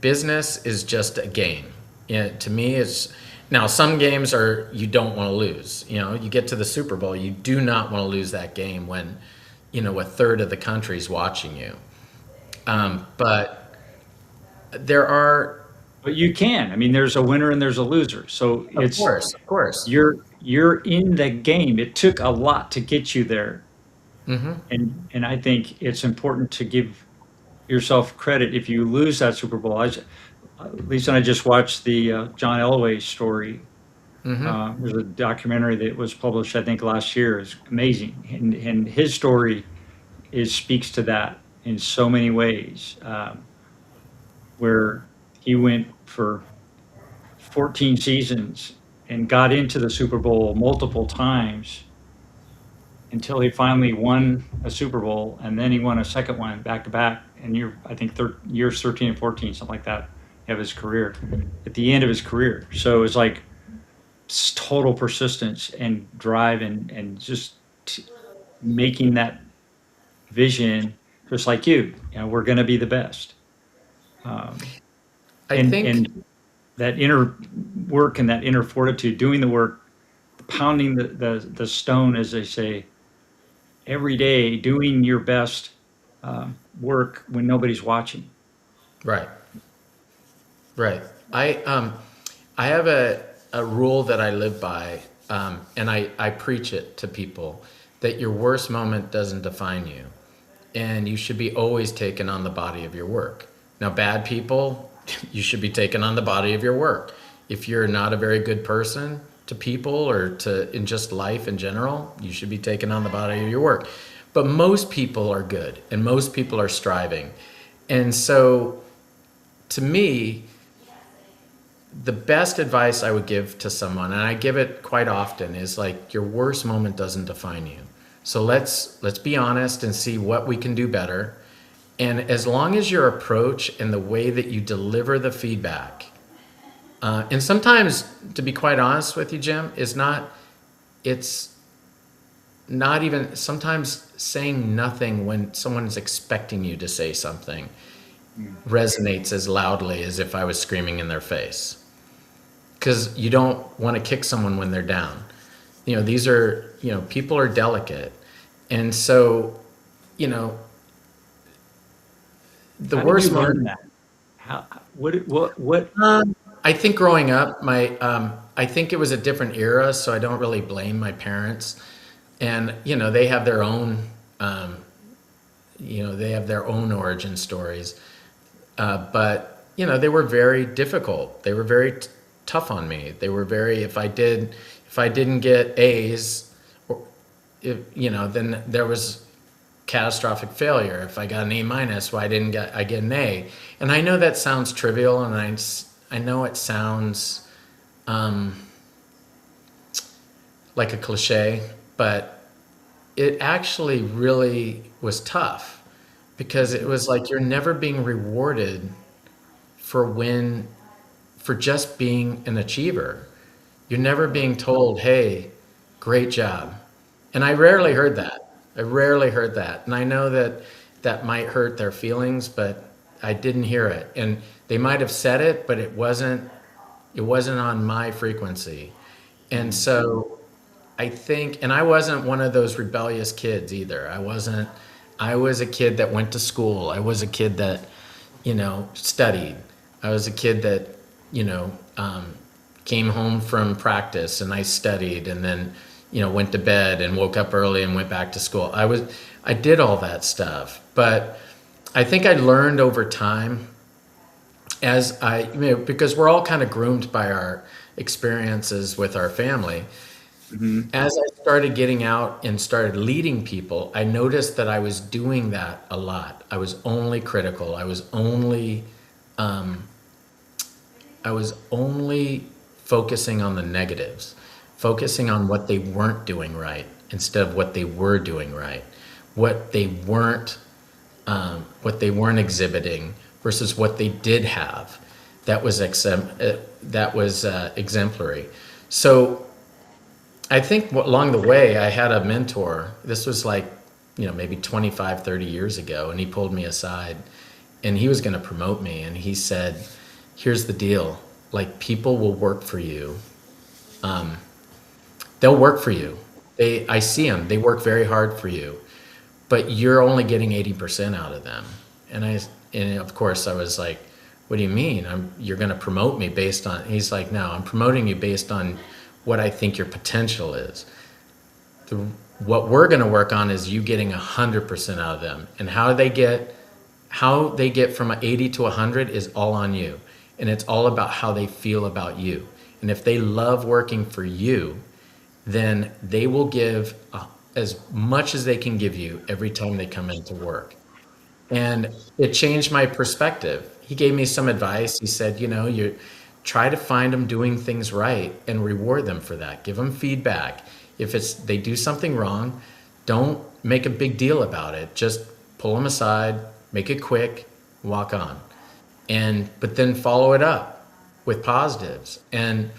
business is just a game. To me, it's now some games are you don't want to lose. You get to the Super Bowl, you do not want to lose that game when a third of the country's watching you. But there are, But you can. I mean, there's a winner and there's a loser. So of course, you're in the game. It took a lot to get you there. And I think it's important to give yourself credit if you lose that Super Bowl. Lisa and I just watched the John Elway story. There's a documentary that was published, I think, last year. It's amazing, and his story speaks to that in so many ways, where he went for 14 seasons and got into the Super Bowl multiple times until he finally won a Super Bowl, and then he won a second one back to back. And I think years 13 and 14, something like that, of his career, at the end of his career. So it's like total persistence and drive, and just making that vision, just like we're going to be the best. I And think that inner work and that inner fortitude, doing the work, pounding the stone, as they say, every day, doing your best work when nobody's watching. right, right. I have a rule that I live by, and I preach it to people, that your worst moment doesn't define you, and you should be always taken on the body of your work. Now, bad people, you should be taken on the body of your work. If you're not a very good person to people or to in just life in general, you should be taken on the body of your work. But most people are good, and most people are striving. And so, to me, the best advice I would give to someone, and I give it quite often, is like, your worst moment doesn't define you. So let's be honest and see what we can do better. And as long as your approach and the way that you deliver the feedback, and sometimes, to be quite honest with you, Jim, it's not even, sometimes saying nothing when someone is expecting you to say something resonates as loudly as if I was screaming in their face. Because you don't want to kick someone when they're down. These are, people are delicate. And so, the How did worst you learn moment. that? How, what? I think growing up, I think it was a different era, so I don't really blame my parents. And they have their own, origin stories. But they were very difficult. They were very tough on me. They were very, if I didn't get A's, or then there was catastrophic failure. If I got an A minus, why didn't I get an A? And I know that sounds trivial, and I know it sounds like a cliche, but it actually really was tough, because it was like you're never being rewarded for just being an achiever. You're never being told, hey, great job. And I rarely heard that. And I know that might hurt their feelings, but I didn't hear it. And they might have said it, but it wasn't on my frequency. And so I think, and I wasn't one of those rebellious kids either. I was a kid that went to school. I was a kid that, studied. I was a kid that, came home from practice and I studied, and then, went to bed and woke up early and went back to school. I did all that stuff, but I think I learned over time because we're all kind of groomed by our experiences with our family. As I started getting out and started leading people, I noticed that I was doing that a lot. I was only critical. I was only focusing on the negatives, focusing on what they weren't doing right instead of what they were doing right, what they weren't exhibiting versus what they did have that was exemplary. So I think along the way, I had a mentor. This was like, maybe 25, 30 years ago, and he pulled me aside, and he was going to promote me, and he said, here's the deal. Like, people will work for you. They'll work for you. I see them. They work very hard for you, but you're only getting 80% out of them. And of course I was like, what do you mean? You're going to promote me based on, he's like, no, I'm promoting you based on what I think your potential is. what we're going to work on is you getting 100% out of them. And how they get from 80 to 100 is all on you. And it's all about how they feel about you. And if they love working for you, then they will give as much as they can give you every time they come into work. And it changed my perspective. He gave me some advice. He said, you try to find them doing things right and reward them for that. Give them feedback. If they do something wrong, don't make a big deal about it. Just pull them aside, make it quick, walk on. But then follow it up with positives. And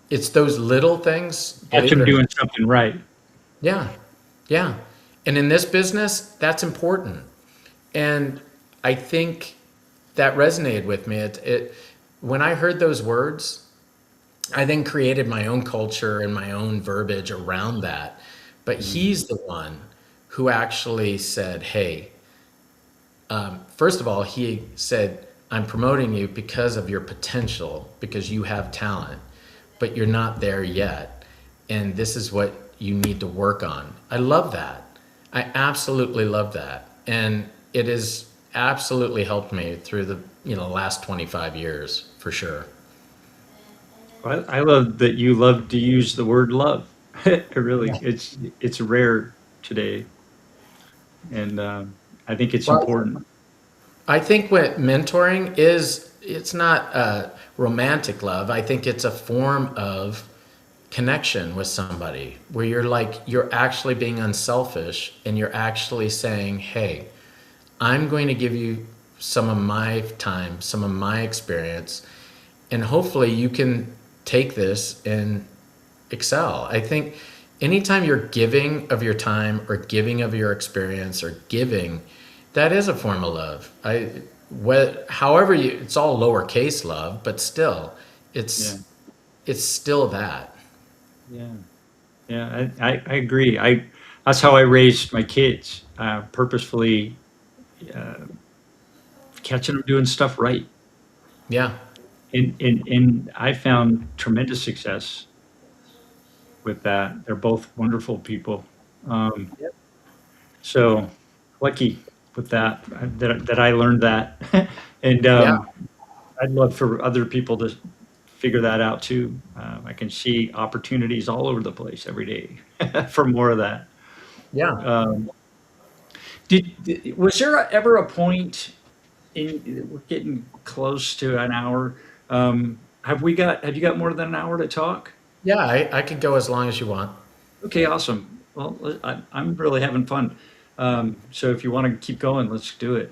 it's those little things. Catch them doing something right. Yeah. Yeah. And in this business, that's important. And I think that resonated with me. When I heard those words, I then created my own culture and my own verbiage around that. But he's the one who actually said, hey, first of all, he said, I'm promoting you because of your potential, because you have talent, but you're not there yet. And this is what you need to work on. I love that. I absolutely love that. And it has absolutely helped me through the last 25 years for sure. I love that you love to use the word love. It really, Yeah. it's rare today, and I think it's Well, important. I think what mentoring is, it's not a romantic love. I think it's a form of connection with somebody where you're actually being unselfish and you're actually saying, hey, I'm going to give you some of my time, some of my experience, and hopefully you can take this and excel. I think anytime you're giving of your time or giving of your experience or giving, that is a form of love. It's all lowercase love, but still, Yeah, it's still that. yeah, yeah. I agree. That's how I raised my kids, purposefully uh, catching them doing stuff right, Yeah, and I found tremendous success with that. They're both wonderful people. Um, so lucky with that I learned that, and yeah, I'd love for other people to figure that out too. I can see opportunities all over the place every day for more of that. yeah. Um, was there ever a point in, we're getting close to an hour. Have you got more than an hour to talk? Yeah, I could go as long as you want. Okay, awesome. Well, I'm really having fun. So if you want to keep going, let's do it.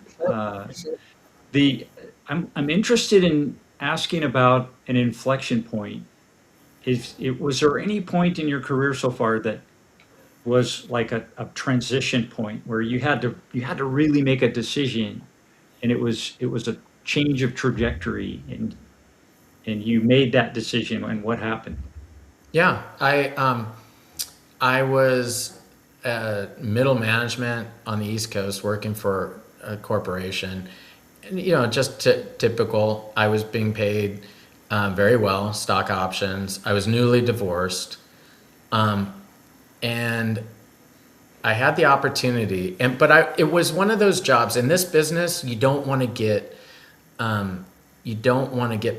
The I'm interested in asking about an inflection point. Was there any point in your career so far that was like a transition point where you had to really make a decision, and it was a change of trajectory, and you made that decision, and what happened? Yeah, I was middle management on the East Coast working for a corporation. And, just typical. I was being paid very well, stock options. I was newly divorced. And I had the opportunity, it was one of those jobs in this business. You don't want to get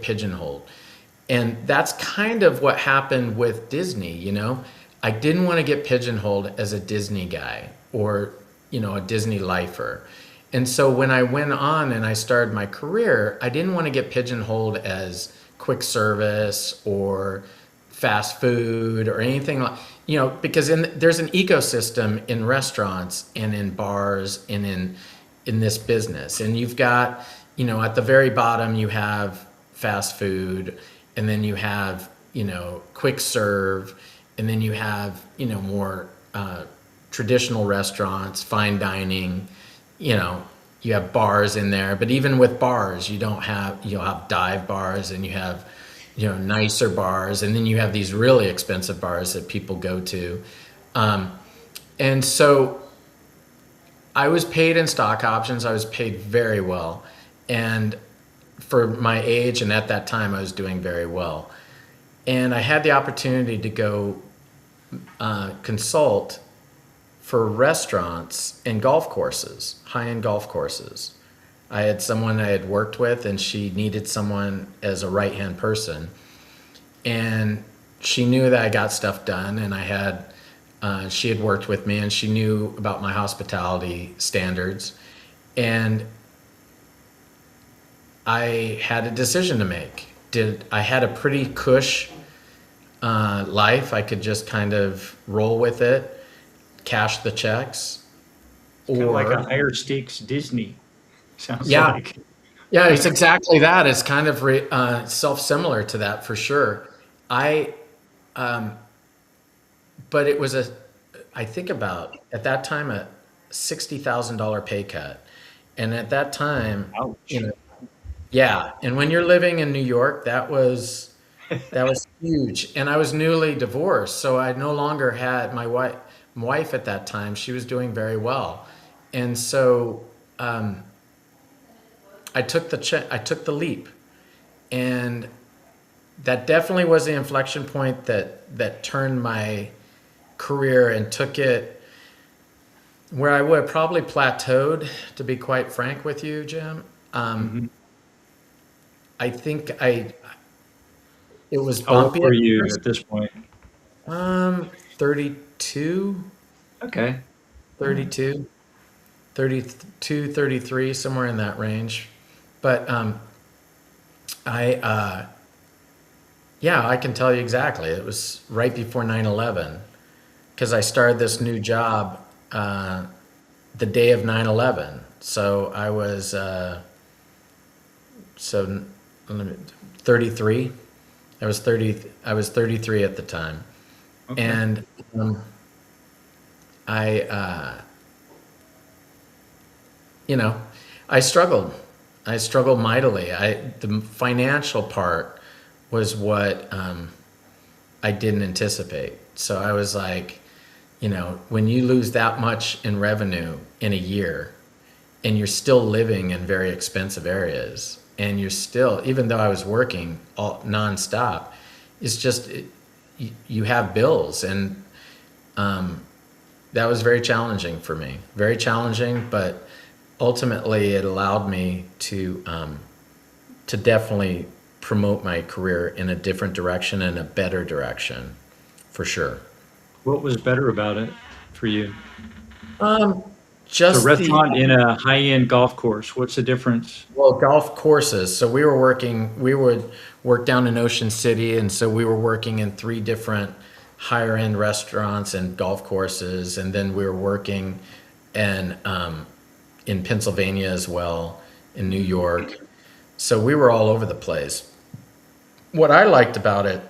pigeonholed. And that's kind of what happened with Disney. I didn't want to get pigeonholed as a Disney guy or, a Disney lifer. And so when I went on and I started my career, I didn't want to get pigeonholed as quick service or fast food or anything like, because there's an ecosystem in restaurants and in bars and in this business. And you've got, at the very bottom, you have fast food, and then you have, quick serve, and then you have, more traditional restaurants, fine dining, you have bars in there. But even with bars, you'll have dive bars, and you have, nicer bars, and then you have these really expensive bars that people go to. And so I was paid in stock options. I was paid very well. And for my age, and at that time, I was doing very well. And I had the opportunity to go consult for restaurants and golf courses, high-end golf courses. I had someone I had worked with, and she needed someone as a right-hand person. And she knew that I got stuff done, and she had worked with me, and she knew about my hospitality standards. And I had a decision to make. I had a pretty cush life. I could just kind of roll with it, cash the checks, Kind of like a or higher stakes Disney, sounds yeah, like. yeah, it's exactly that. It's kind of self-similar to that for sure. I, but it was I think about at that time a $60,000 pay cut, and at that time, Ouch. you know, yeah, and when you're living in New York, that was huge. And I was newly divorced, so I no longer had my wife at that time. She was doing very well, and so I took the leap, and that definitely was the inflection point that turned my career and took it where I would have probably plateaued, to be quite frank with you, Jim. Mhm. I think it was How old bumpy were at you first. at this point? 32, Okay. All right. 32, 32, 33, somewhere in that range. But I, yeah, I can tell you exactly. It was right before 9/11 because I started this new job the day of 9/11. So I was so let me- 33. I was 30. I was 33 at the time, Okay. and um, I, you know, I struggled. I struggled mightily. The financial part was what I didn't anticipate. So I was like, when you lose that much in revenue in a year, and you're still living in very expensive areas, and you're still, even though I was working all nonstop, it's just you have bills, and that was very challenging for me. Very challenging, but ultimately it allowed me to definitely promote my career in a different direction and a better direction, for sure. What was better about it for you? Um, It's a just the restaurant in a high-end golf course. What's the difference? Well, golf courses. So we would work down in Ocean City, and so we were working in three different higher end restaurants and golf courses, and then we were working in in Pennsylvania as well, in New York. So we were all over the place. What I liked about it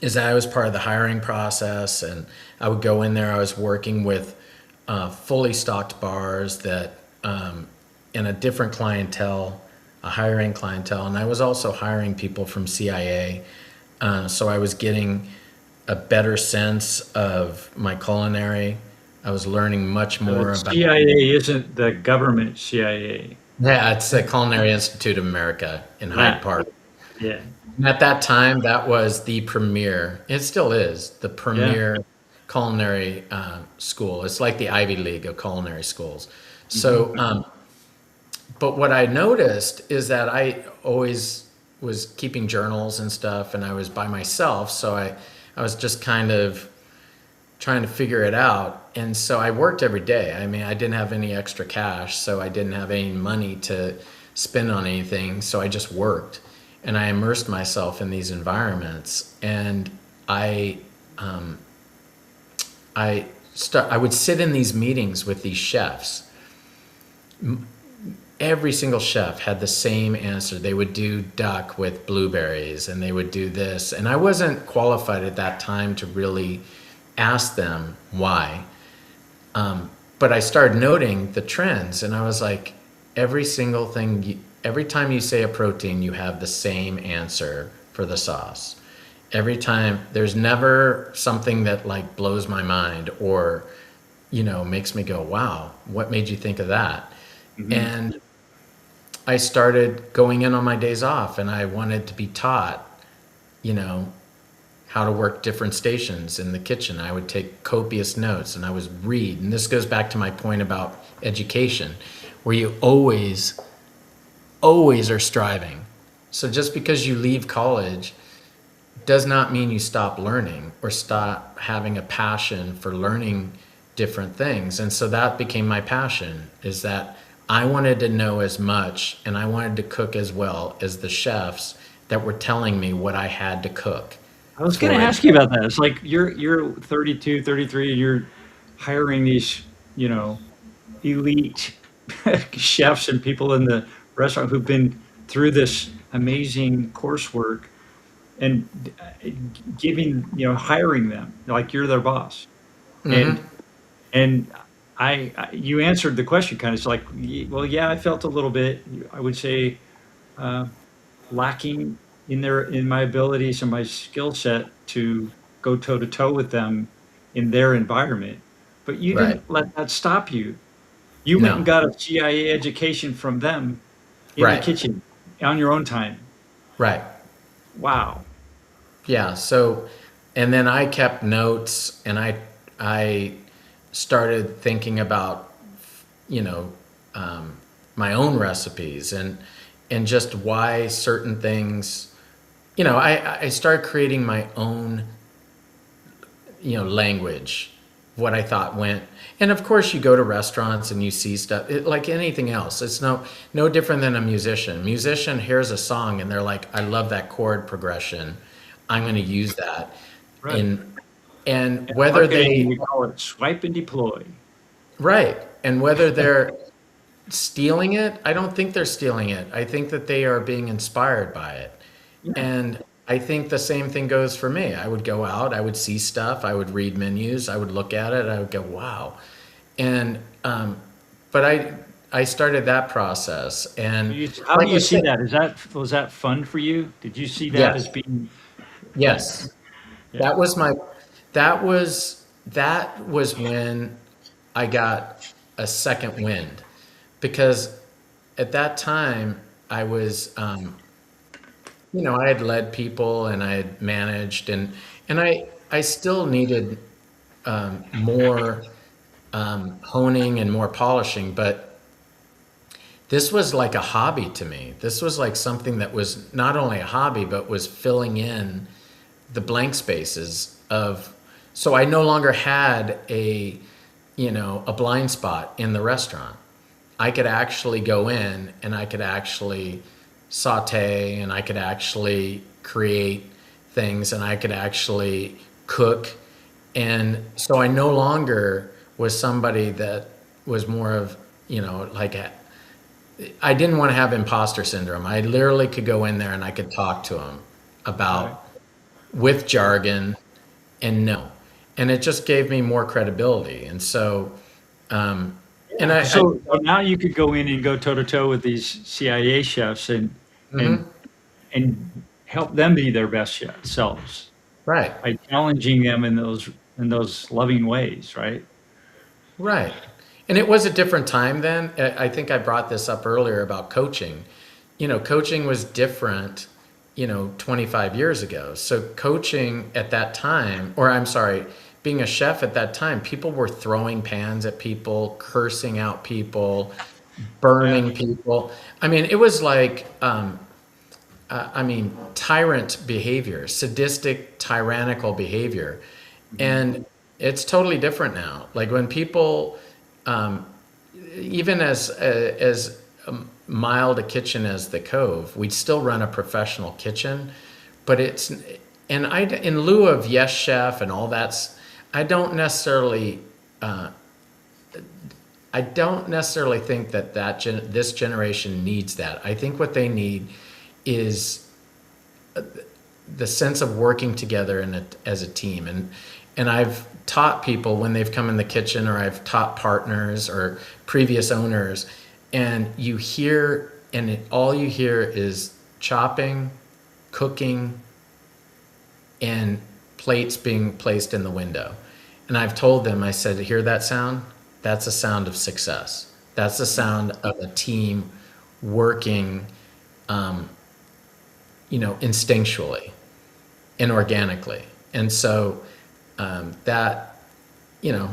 is that I was part of the hiring process, and I would go in there. I was working with fully stocked bars that in a different clientele, a higher end clientele, and I was also hiring people from CIA. So I was getting a better sense of my culinary. I was learning much The more about. CIA isn't the government CIA. Yeah, it's the Culinary Institute of America in Hyde Yeah. Park. Yeah. And at that time, that was the premier, it still is, the Yeah. premier culinary school. It's like the Ivy League of culinary schools. Mhm. So, but what I noticed is that I always was keeping journals and stuff, and I was by myself. So I was just kind of trying to figure it out. And so I worked every day. I mean, I didn't have any extra cash, so I didn't have any money to spend on anything. So I just worked, and I immersed myself in these environments. And I, I would sit in these meetings with these chefs. Every single chef had the same answer. They would do duck with blueberries, and they would do this. And I wasn't qualified at that time to really ask them why. But I started noting the trends, and I was like, every single thing, every time you say a protein, you have the same answer for the sauce. Every time, there's never something that like blows my mind or, makes me go, wow, what made you think of that? Mhm. And I started going in on my days off, and I wanted to be taught, you know, how to work different stations in the kitchen. I would take copious notes and I was read. And this goes back to my point about education, where you always are striving. So just because you leave college does not mean you stop learning or stop having a passion for learning different things. And so that became my passion, is that I wanted to know as much and I wanted to cook as well as the chefs that were telling me what I had to cook. I was going to ask you about that. It's like you're 32, 33, and you're hiring these, you know, elite chefs and people in the restaurant who've been through this amazing coursework and giving, hiring them like you're their boss. Hmm. And and you answered the question kind of. It's like, well, yeah, I felt a little bit, I would say, uh, lacking in my abilities and my skill set to go toe to toe with them in their environment. But you Right. didn't let that stop you. You went and No. got a CIA education from them in the Right. kitchen on your own time. Right. Wow. Yeah. So, and then I kept notes and I started thinking about, you know, um, my own recipes and just why certain things, I started creating my own, language, what I thought went. And of course, you go to restaurants and you see stuff like anything else. It's no different than a musician. Musician hears a song and they're like, "I love that chord progression. I'm going to use that." Right. In and In whether marketing, they we call it swipe and deploy. right, and whether they're stealing it, I don't think they're stealing it. I think that they are being inspired by it. Yeah. And I think the same thing goes for me. I would go out, I would see stuff, I would read menus, I would look at it, I would go, wow. And but I started that process, and How do like I you see said, that? Was that fun for you? Did you see that as yes, being, yeah, yes, yeah, that was my that was when I got a second wind, because at that time I was I had led people and I had managed, and I still needed more honing and more polishing, but this was like a hobby to me. This was like something that was not only a hobby, but was filling in the blank spaces of, so I no longer had a blind spot in the restaurant. I could actually go in and I could actually saute and I could actually create things and I could actually cook. And so I no longer was somebody that was more of, like I didn't want to have imposter syndrome. I literally could go in there and I could talk to them right. about, with jargon, and no. And it just gave me more credibility. And so, um, and Yeah. So now you could go in and go toe to toe with these CIA chefs and mhm, and help them be their best selves right. by challenging them in those loving ways, right? Right. And it was a different time then. I think I brought this up earlier about coaching. Coaching was different, 25 years ago. So coaching at that time, or I'm sorry, being a chef at that time, people were throwing pans at people, cursing out people, Yeah. burning people. I mean, it was like, tyrant behavior, sadistic, tyrannical behavior. Mhm. And it's totally different now. Like when people, um, even as mild a kitchen as the Cove, we still run a professional kitchen, but and in lieu of Yes Chef and all that's, I don't necessarily, I don't necessarily think this generation needs that. I think what they need is the sense of working together as a team. And I've taught people when they've come in the kitchen, or I've taught partners or previous owners, and you hear, and all you hear is chopping, cooking, and plates being placed in the window. And I've told them, I said, hear that sound? That's a sound of success. That's the sound of a team working, instinctually and organically. And so that, you know,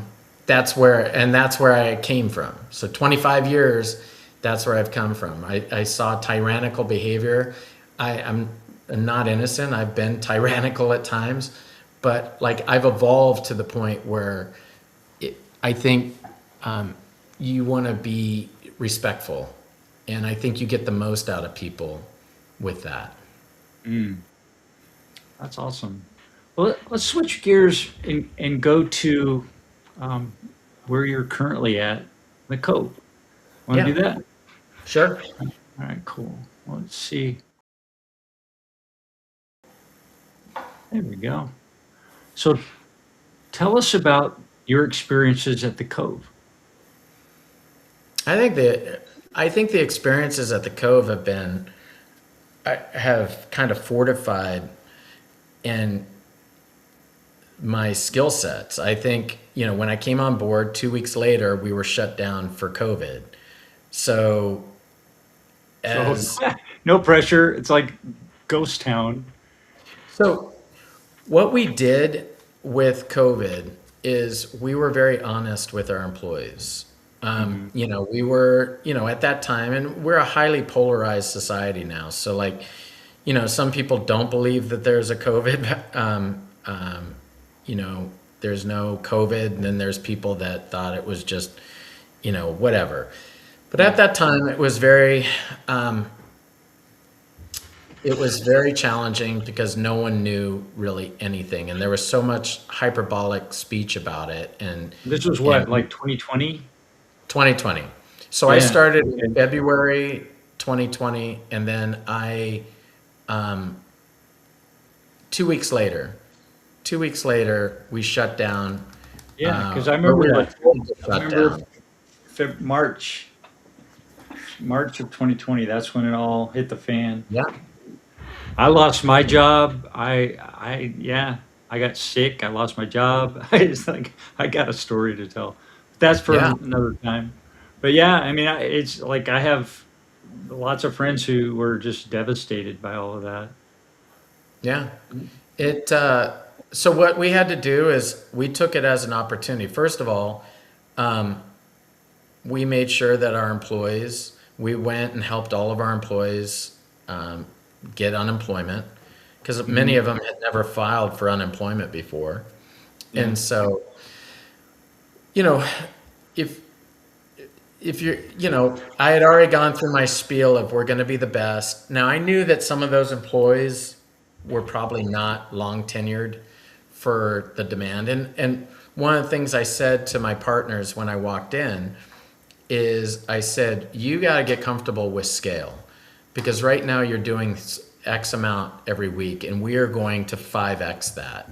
that's where I came from. So 25 years, that's where I've come from. I saw tyrannical behavior. I'm not innocent. I've been tyrannical at times, but like I've evolved to the point where I think you want to be respectful, and I think you get the most out of people with that. That's awesome. Well, let's switch gears and go to um, where you're currently at, the Cove. Want to Yeah, do that? sure. All right, cool. Well, let's see. There we go. So tell us about your experiences at the Cove. I think the I think the experiences at the Cove have kind of fortified and my skill sets. I think, when I came on board 2 weeks later, we were shut down for COVID. So So as no pressure. It's like ghost town. so what we did with COVID is we were very honest with our employees. Hmm. We were, at that time, and we're a highly polarized society now. So like, some people don't believe that there's a COVID. You know, there's no COVID, and then there's people that thought it was just, whatever. But at Yeah. that time, um, it was very challenging because no one knew really anything, and there was so much hyperbolic speech about it, This was what, and like 2020? 2020. So I Yeah. started in Okay. February 2020, and then 2 weeks later, 2 weeks later, we shut down. Yeah, because Or we were told to I shut remember down. March of 2020. That's when it all hit the fan. Yeah, I lost my job. Yeah, I got sick. I lost my job. It's like I got a story to tell. That's for yeah, another time. But yeah, I mean, it's like I have lots of friends who were just devastated by all of that. yeah. It. So what we had to do is we took it as an opportunity. First of all, we made sure that we went and helped all of our employees um, get unemployment because many Mhm. of them had never filed for unemployment before. Yeah. And so, you know, if you're, I had already gone through my spiel of we're going to be the best. Now I knew that some of those employees were probably not long tenured for the demand. And one of the things I said to my partners when I walked in is I said, you got to get comfortable with scale because right now you're doing X amount every week and we are going to 5X that.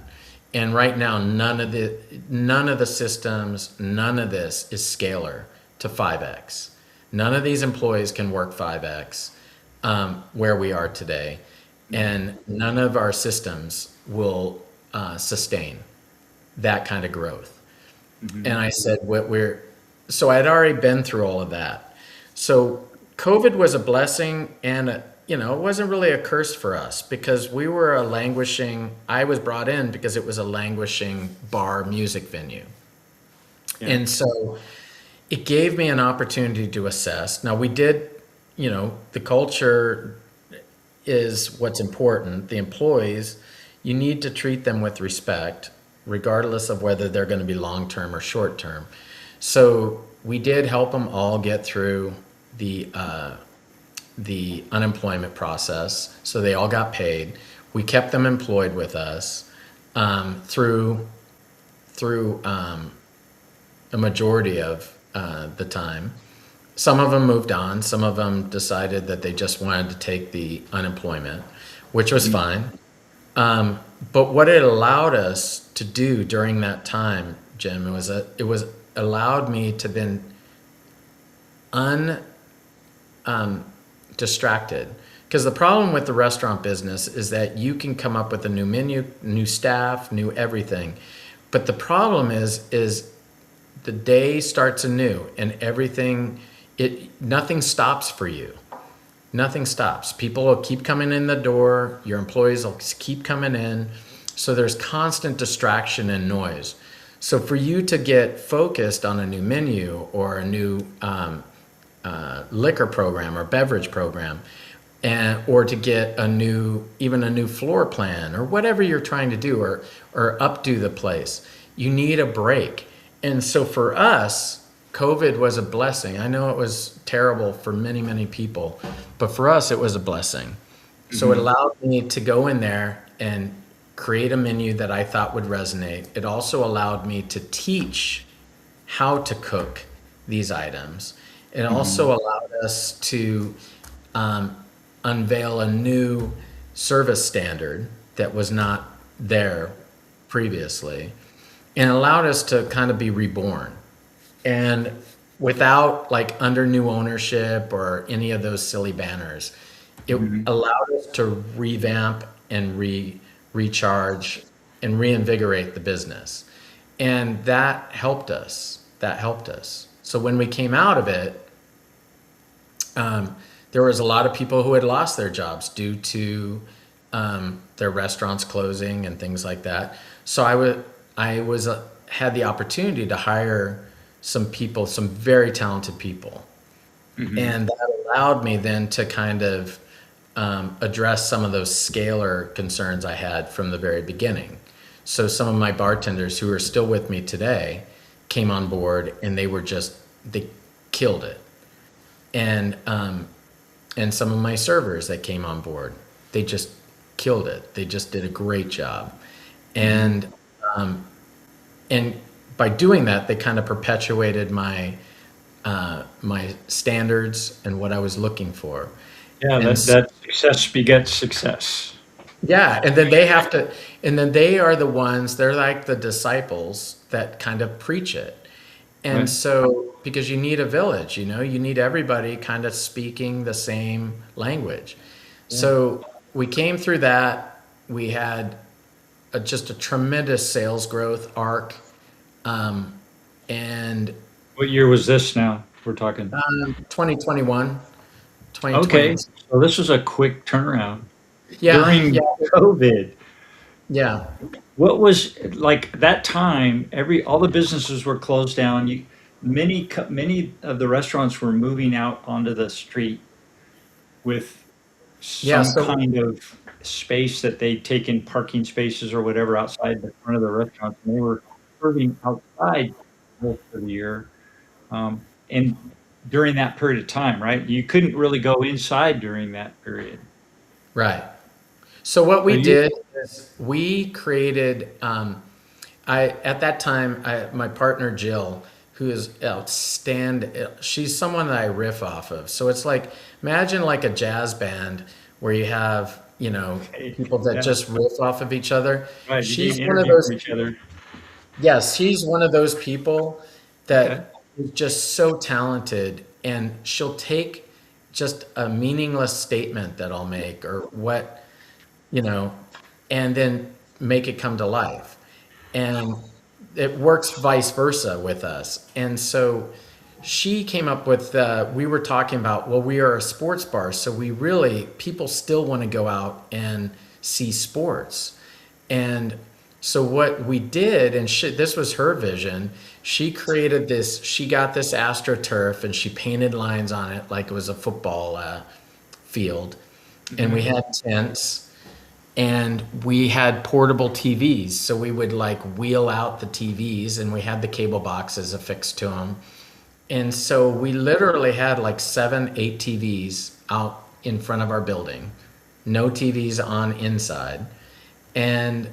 And right now, none of the systems, none of this is scalar to 5X. None of these employees can work 5X where we are today. And none of our systems will sustain that kind of growth. Mhm. And I said, so I'd already been through all of that. So COVID was a blessing and, it wasn't really a curse for us because I was brought in because it was a languishing bar music venue. Yeah. And so it gave me an opportunity to assess. Now we did, the culture is what's important. The employees, you need to treat them with respect, regardless of whether they're going to be long term or short term. So we did help them all get through the unemployment process. So they all got paid. We kept them employed with us through a majority of the time. Some of them moved on. Some of them decided that they just wanted to take the unemployment, which was Mhm. fine. But what it allowed us to do during that time, Jim, it was allowed me to then distracted. Because the problem with the restaurant business is that you can come up with a new menu, new staff, new everything. But the problem is the day starts anew and nothing stops for you. Nothing stops. People will keep coming in the door. Your employees will keep coming in. So there's constant distraction and noise. So for you to get focused on a new menu or a new liquor program or beverage program, and or to get even a new floor plan or whatever you're trying to do, or updo the place, you need a break. And so for us, COVID was a blessing. I know it was terrible for many people, but for us it was a blessing. So it allowed me to go in there and create a menu that I thought would resonate. It also allowed me to teach how to cook these items. It also allowed us to unveil a new service standard that was not there previously, and allowed us to kind of be reborn. And without, like, under new ownership or any of those silly banners, it allowed us to revamp and recharge and reinvigorate the business. And that helped us. So when we came out of it, there was a lot of people who had lost their jobs due to their restaurants closing and things like that. So I had the opportunity to hire some people, some very talented people, and that allowed me then to kind of address some of those scalar concerns I had from the very beginning. So some of my bartenders who are still with me today came on board, and they killed it. And some of my servers that came on board, they just killed it. They just did a great job. And by doing that, they kind of perpetuated my standards and what I was looking for. Yeah, And that success begets success. yeah, and then they are the ones, they're like the disciples that kind of preach it. And Right. so, because you need a village, you need everybody kind of speaking the same language. So we came through that. We had just a tremendous sales growth arc. And What year was this now? We're talking. 2021, 2020. Okay, so this was a quick turnaround Yeah, during yeah, COVID. yeah. What was like that time? All the businesses were closed down. Many of the restaurants were moving out onto the street with Yeah, some so kind of space that they'd taken parking spaces or whatever outside the front of the restaurants, and they were serving outside most of the year. And during that period of time, right? You couldn't really go inside during that period. right. So what So we you, did is we created. I at that time, my partner Jill, who is outstanding. She's someone that I riff off of. So it's like, imagine like a jazz band where you have okay, people that yeah, just riff off of each other. right. You She's gain one of energy those. from each other. Yes, she's one of those people Okay. that is just so talented, and she'll take just a meaningless statement that I'll make or what, you know, and then make it come to life. And it works vice versa with us. And so she came up with, we were talking about, well, we are a sports bar, so people still want to go out and see sports. And so what we did, and this was her vision, she got this AstroTurf and she painted lines on it like it was a football field. And we had tents and we had portable TVs. So we would like wheel out the TVs and we had the cable boxes affixed to them. And so we literally had like 7, 8 TVs out in front of our building, no TVs on inside. And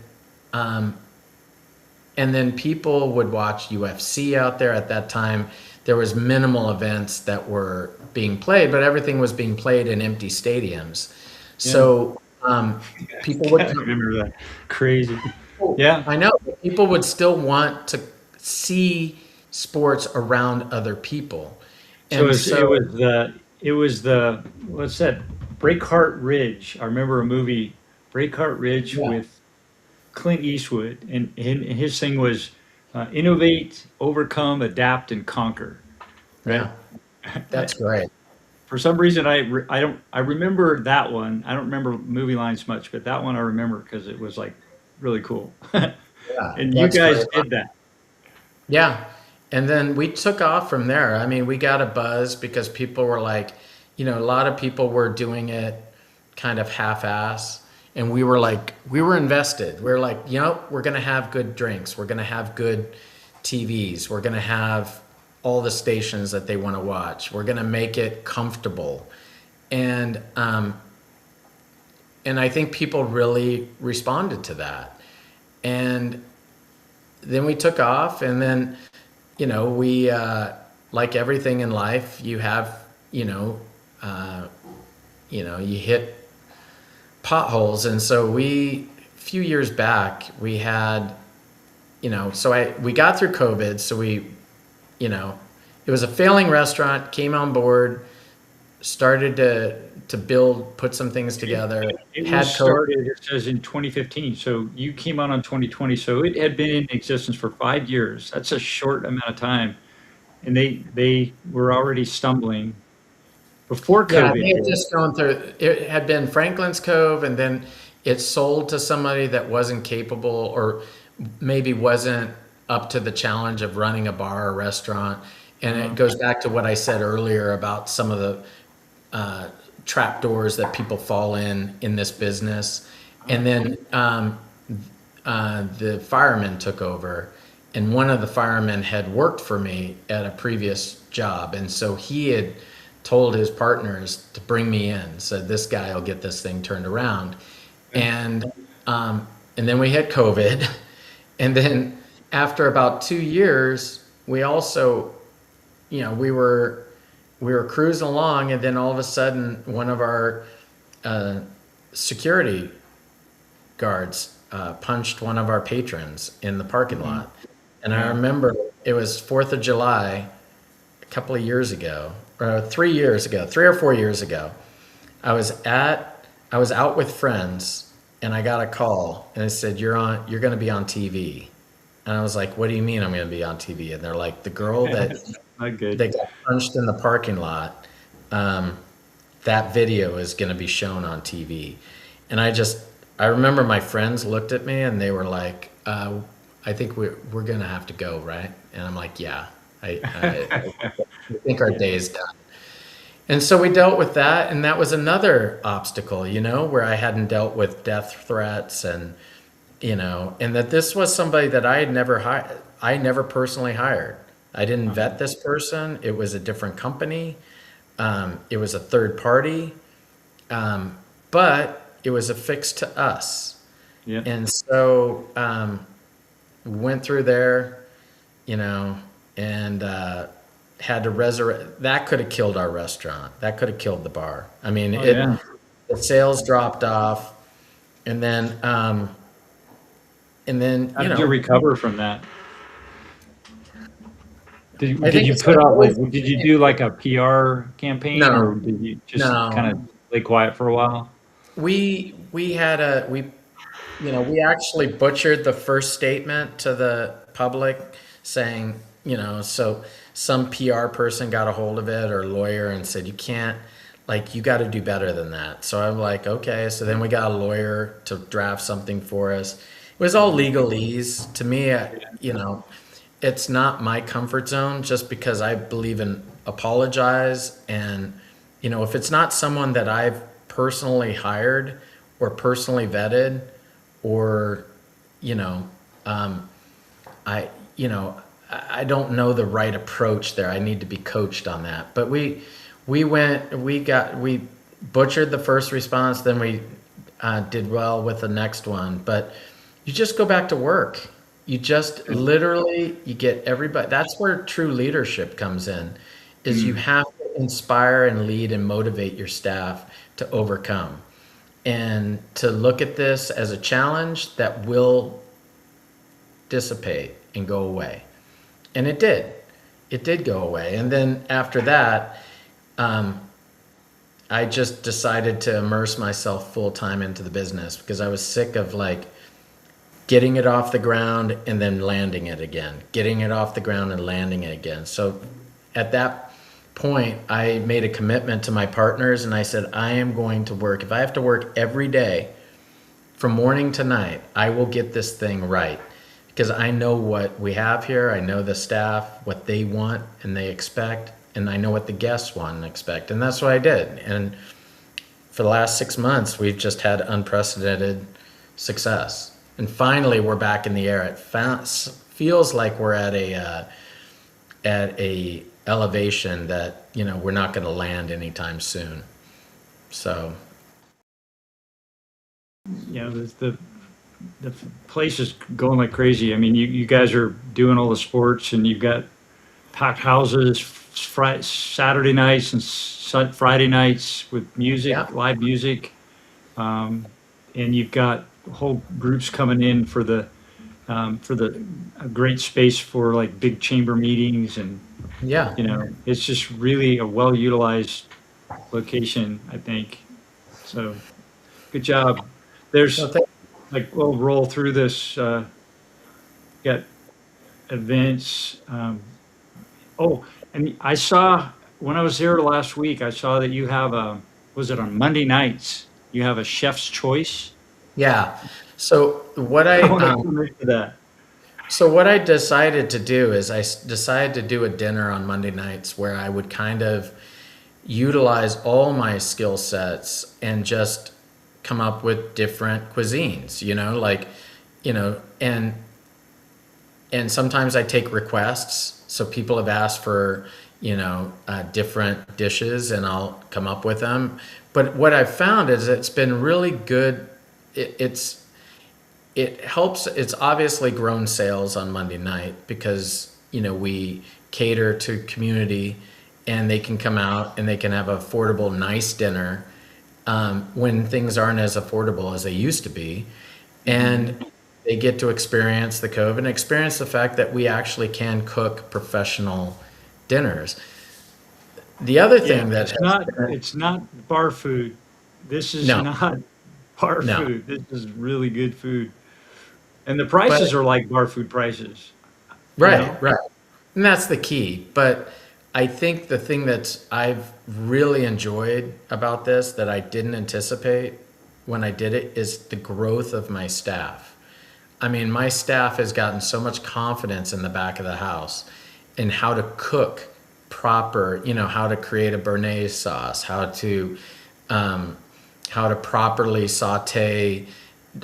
and then people would watch UFC out there. At that time, there was minimal events that were being played, but everything was being played in empty stadiums. Yeah. So people would I come. remember that. Crazy. Yeah. I know, but people would still want to see sports around other people, So and it was the what's that? Breakheart Ridge. I remember a movie, Breakheart Ridge, yeah, with Clint Eastwood, and his thing was innovate, overcome, adapt, and conquer. Right. yeah, that's great. For some reason, I remember that one. I don't remember movie lines much, but that one I remember because it was like really cool. Yeah, And you that's guys great. did that. Yeah. And then we took off from there. I mean, we got a buzz because people were like, a lot of people were doing it kind of half-ass. And we were like, we were invested. We were like, we're going to have good drinks. We're going to have good TVs. We're going to have all the stations that they want to watch. We're going to make it comfortable. And I think people really responded to that. And then we took off, and then we like everything in life, you have you hit potholes. And so a few years back, we had we got through COVID. So it was a failing restaurant, came on board, started to build, put some things together. It Had was COVID. started, it says, in 2015. So you came on 2020. So it had been in existence for 5 years. That's a short amount of time. And they were already stumbling before Yeah, COVID they had hit. just gone through, it had been Franklin's Cove, and then it sold to somebody that wasn't capable, or maybe wasn't up to the challenge of running a bar or restaurant. And it goes back to what I said earlier about some of the trap doors that people fall in this business. And then the firemen took over, and one of the firemen had worked for me at a previous job. And so he had told his partners to bring me in, said, this guy will get this thing turned around. And then we hit COVID. And then after about 2 years, we also, we were cruising along, and then all of a sudden, one of our security guards punched one of our patrons in the parking lot. And I remember it was 4th of July a couple of years ago, or 3 or 4 years ago. I was out with friends, and I got a call, and it said, you're going to be on TV. And I was like, what do you mean I'm going to be on TV? And they're like, the girl that Not good. got punched in the parking lot, that video is going to be shown on TV. And I remember my friends looked at me, and they were like, I think we're going to have to go, right? And I'm like, yeah, I think our day is done. And so we dealt with that, and that was another obstacle, where I hadn't dealt with death threats, and and that this was somebody that I had never hired. I never personally hired. I didn't vet this person. It was a different company. It was a third party, but it was affixed to us. Yeah. And so we went through there, and had to resurrect. That could have killed our restaurant. That could have killed the bar. I mean, Oh, yeah. the sales dropped off, and then How did you recover from that? Did I think you it's put out, always- did you do like a PR campaign, No. or did you just No. kind of lay quiet for a while? we actually butchered the first statement to the public, saying, so some PR person got a hold of it, or lawyer, and said, you can't, like, you got to do better than that. So I'm like, okay. So then we got a lawyer to draft something for us. It was all legalese. To me, it's not my comfort zone, just because I believe in apologize. And, if it's not someone that I've personally hired or personally vetted, or, I don't know the right approach there. I need to be coached on that. But we butchered the first response, then we did well with the next one. But you just go back to work. You just literally, you get everybody. That's where true leadership comes in, is you have to inspire and lead and motivate your staff to overcome, and to look at this as a challenge that will dissipate and go away. And it did. It did go away. And then after that, I just decided to immerse myself full time into the business, because I was sick of getting it off the ground and then landing it again, getting it off the ground and landing it again. So at that point, I made a commitment to my partners, and I said, I am going to work. If I have to work every day from morning to night, I will get this thing right because I know what we have here. I know the staff, what they want and they expect, and I know what the guests want and expect. And that's what I did. And for the last 6 months, we've just had unprecedented success. And finally, we're back in the air. It feels like we're at a elevation that, you know, we're not going to land anytime soon. So, You know, the place is going like crazy. I mean, you guys are doing all the sports, and you've got packed houses Saturday nights and Friday nights with music, yeah, live music, and you've got whole groups coming in for the a great space for like big chamber meetings, and yeah. it's just really a well utilized location, I think. So good job. No, There's like we'll roll through this. Got events. Oh, and I saw when I was there last week, I saw that you have a, was it on Monday nights? You have a chef's choice. yeah. So what I want to I commit to that. so what I decided to do is decided to do a dinner on Monday nights where I would kind of utilize all my skill sets and just come up with different cuisines, like, you know, and sometimes I take requests. So people have asked for, different dishes and I'll come up with them. But what I've found is it's been really good. It helps. It's obviously grown sales on Monday night because, we cater to community and they can come out and they can have an affordable, nice dinner when things aren't as affordable as they used to be. And they get to experience the Cove and experience the fact that we actually can cook professional dinners. The other Yeah, thing that has been, it's not bar food. This is no, not bar no, food. This is really good food. And the but prices are like bar food prices, you right, know? right. And that's the key. But I think the thing that I've really enjoyed about this that I didn't anticipate when I did it is the growth of my staff. I mean, my staff has gotten so much confidence in the back of the house in how to cook proper, how to create a béarnaise sauce, um, how to properly saute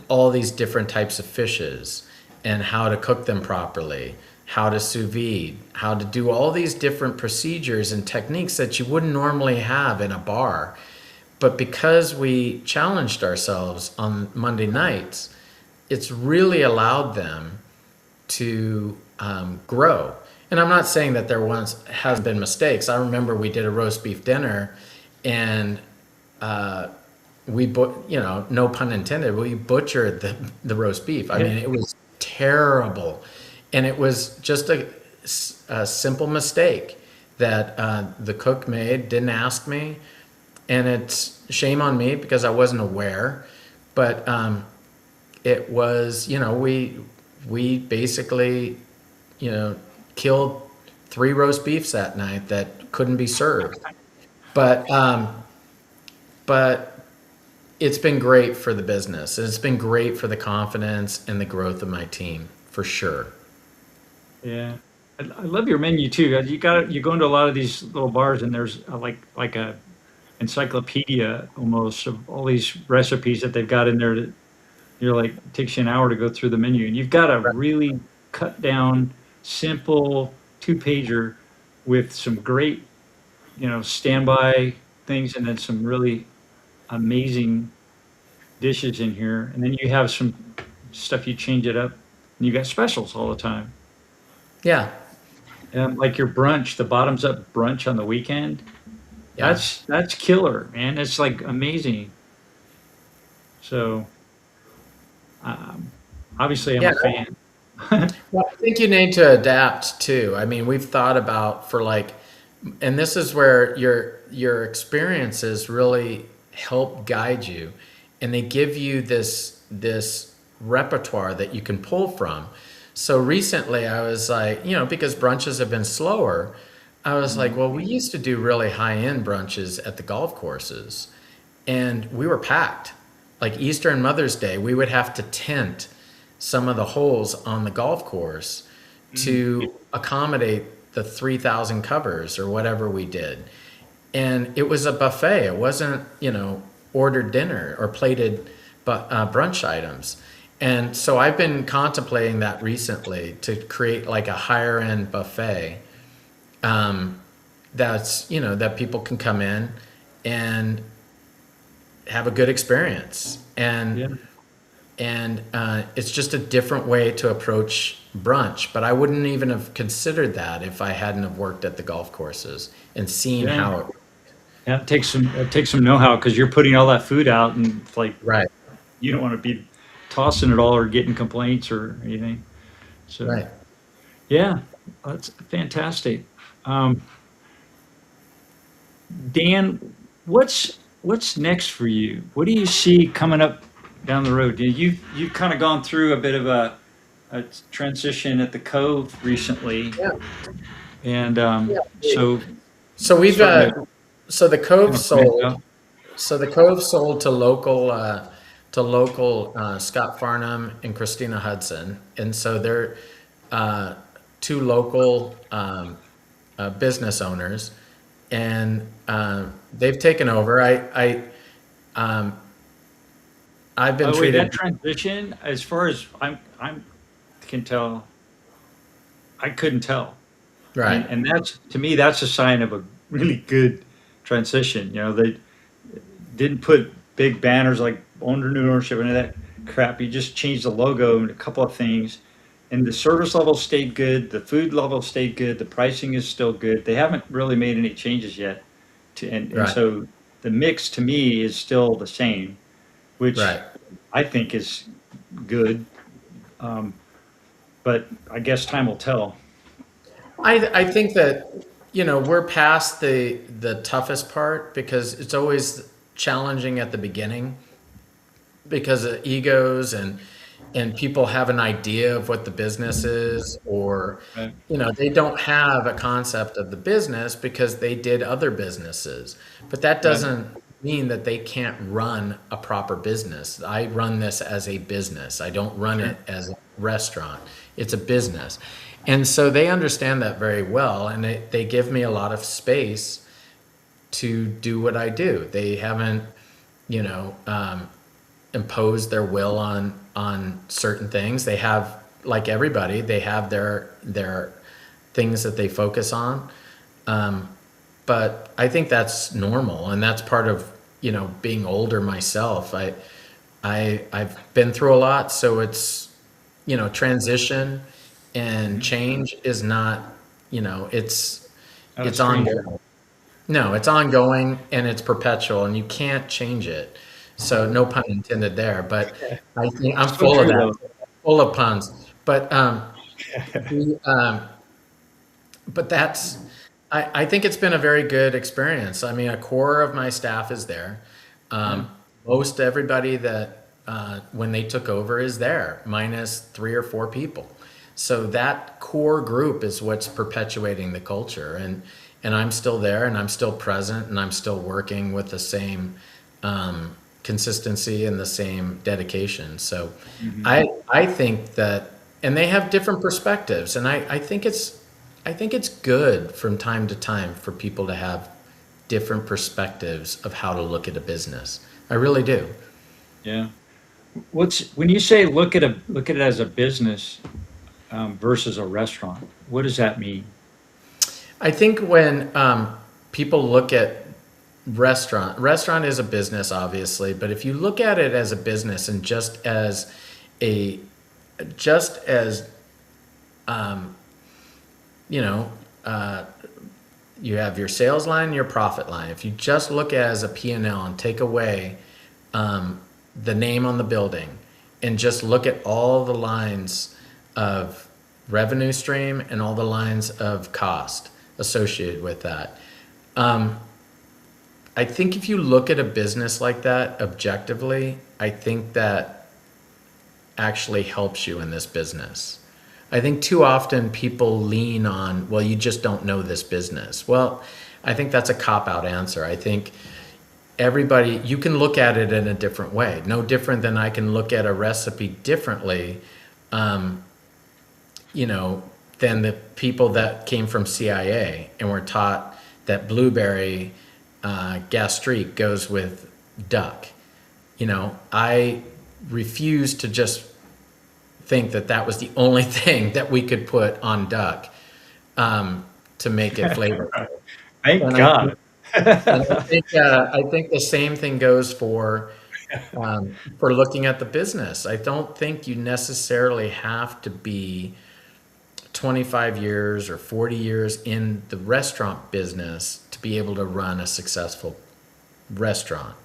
all these different types of fishes and how to cook them properly, how to sous vide, how to do all these different procedures and techniques that you wouldn't normally have in a bar. But because we challenged ourselves on Monday nights, it's really allowed them to grow. And I'm not saying that there once has been mistakes. I remember we did a roast beef dinner, and no pun intended, we butchered the roast beef. I Yeah. mean, it was terrible, and it was just a simple mistake that the cook made. Didn't ask me, and it's shame on me because I wasn't aware. But it was, we basically, killed 3 roast beefs that night that couldn't be served. But but it's been great for the business. And it's been great for the confidence and the growth of my team for sure. Yeah. I love your menu too. You go into a lot of these little bars, and there's like a encyclopedia almost of all these recipes that they've got in there that you're like, it takes you an hour to go through the menu. And you've got a really cut down, simple 2-pager with some great, standby things, and then some really amazing dishes in here. And then you have some stuff, you change it up, and you got specials all the time. Yeah, Like your brunch, the bottoms up brunch on the weekend. yeah. That's killer, man. It's like amazing. So um, obviously I'm Yeah, a fan. well, I think you need to adapt too. I mean, we've thought about for like, and this is where your experiences really help guide you, and they give you this repertoire that you can pull from. So recently, I was like, because brunches have been slower, I was like, well, we used to do really high end brunches at the golf courses, and we were packed. like Easter and Mother's Day, we would have to tent some of the holes on the golf course to accommodate the 3,000 covers or whatever we did. And it was a buffet. It wasn't, ordered dinner or plated brunch items. And so I've been contemplating that recently to create like a higher end buffet that's, that people can come in and have a good experience. Yeah. And it's just a different way to approach brunch. But I wouldn't even have considered that if I hadn't have worked at the golf courses and seen Yeah. how it. Yeah, it takes some know-how because you're putting all that food out, and it's like Right, you don't want to be tossing it all or getting complaints or anything. So right. yeah, that's fantastic. Um, Dan, what's next for you? What do you see coming up down the road? You've kind of gone through a bit of a transition at the Cove recently, Yeah. and Yeah. so So we've starting to so the kind Cove of branch sold. out. So the Cove sold to local Scott Farnham and Christina Hudson, and so they're uh, two local business owners, and they've taken over. Um, I've By been the way, that treated transition, as far as I'm can tell, I couldn't tell. right. And that's, to me, that's a sign of a really good transition. They didn't put big banners like owner new ownership and that crap. You just changed the logo and a couple of things. And the service level stayed good, the food level stayed good, the pricing is still good. They haven't really made any changes yet. And Right, so the mix to me is still the same, which right. I think is good. Um, but I guess time will tell. I think that we're past the toughest part because it's always challenging at the beginning because of egos and people have an idea of what the business is, or Right. they don't have a concept of the business because they did other businesses, but that Right. doesn't mean that they can't run a proper business. I run this as a business. I don't run Sure. it as a restaurant. It's a business. And so they understand that very well, and they give me a lot of space to do what I do. They haven't, you know, um, impose their will on certain things. They have, like everybody, they have their things that they focus on. Um, but I think that's normal, and that's part of being older myself. I've been through a lot, so it's transition and change is not Not a it's stranger. ongoing. No, it's ongoing and it's perpetual, and you can't change it. So no pun intended there, but I think I'm So full of true that, though. full of puns. But the, but that's I think it's been a very good experience. I mean, a core of my staff is there. Yeah. Most everybody that when they took over is there, minus 3 or 4 people. So that core group is what's perpetuating the culture, and I'm still there, and I'm still present, and I'm still working with the same consistency and the same dedication. So Mhm. I think that, and they have different perspectives, and I think it's good from time to time for people to have different perspectives of how to look at a business. I really do. Yeah. When you say look at it as a business versus a restaurant, what does that mean? I think when people look at restaurant is a business, obviously, but if you look at it as a business and a just as you know, uh, you have your sales line and your profit line. If you just look at it as a P&L and take away the name on the building and just look at all the lines of revenue stream and all the lines of cost associated with that. I think if you look at a business like that objectively, I think that actually helps you in this business. I think too often people lean on, well, you just don't know this business. Well, I think that's a cop out answer. I think everybody, you can look at it in a different way. No different than I can look at a recipe differently, um, you know, than the people that came from CIA and were taught that blueberry gastrique goes with duck. You know, I refuse to just think that that was the only thing that we could put on duck to make it flavorful. Thank And God. I think the same thing goes for looking at the business. I don't think you necessarily have to be 25 years or 40 years in the restaurant business to be able to run a successful restaurant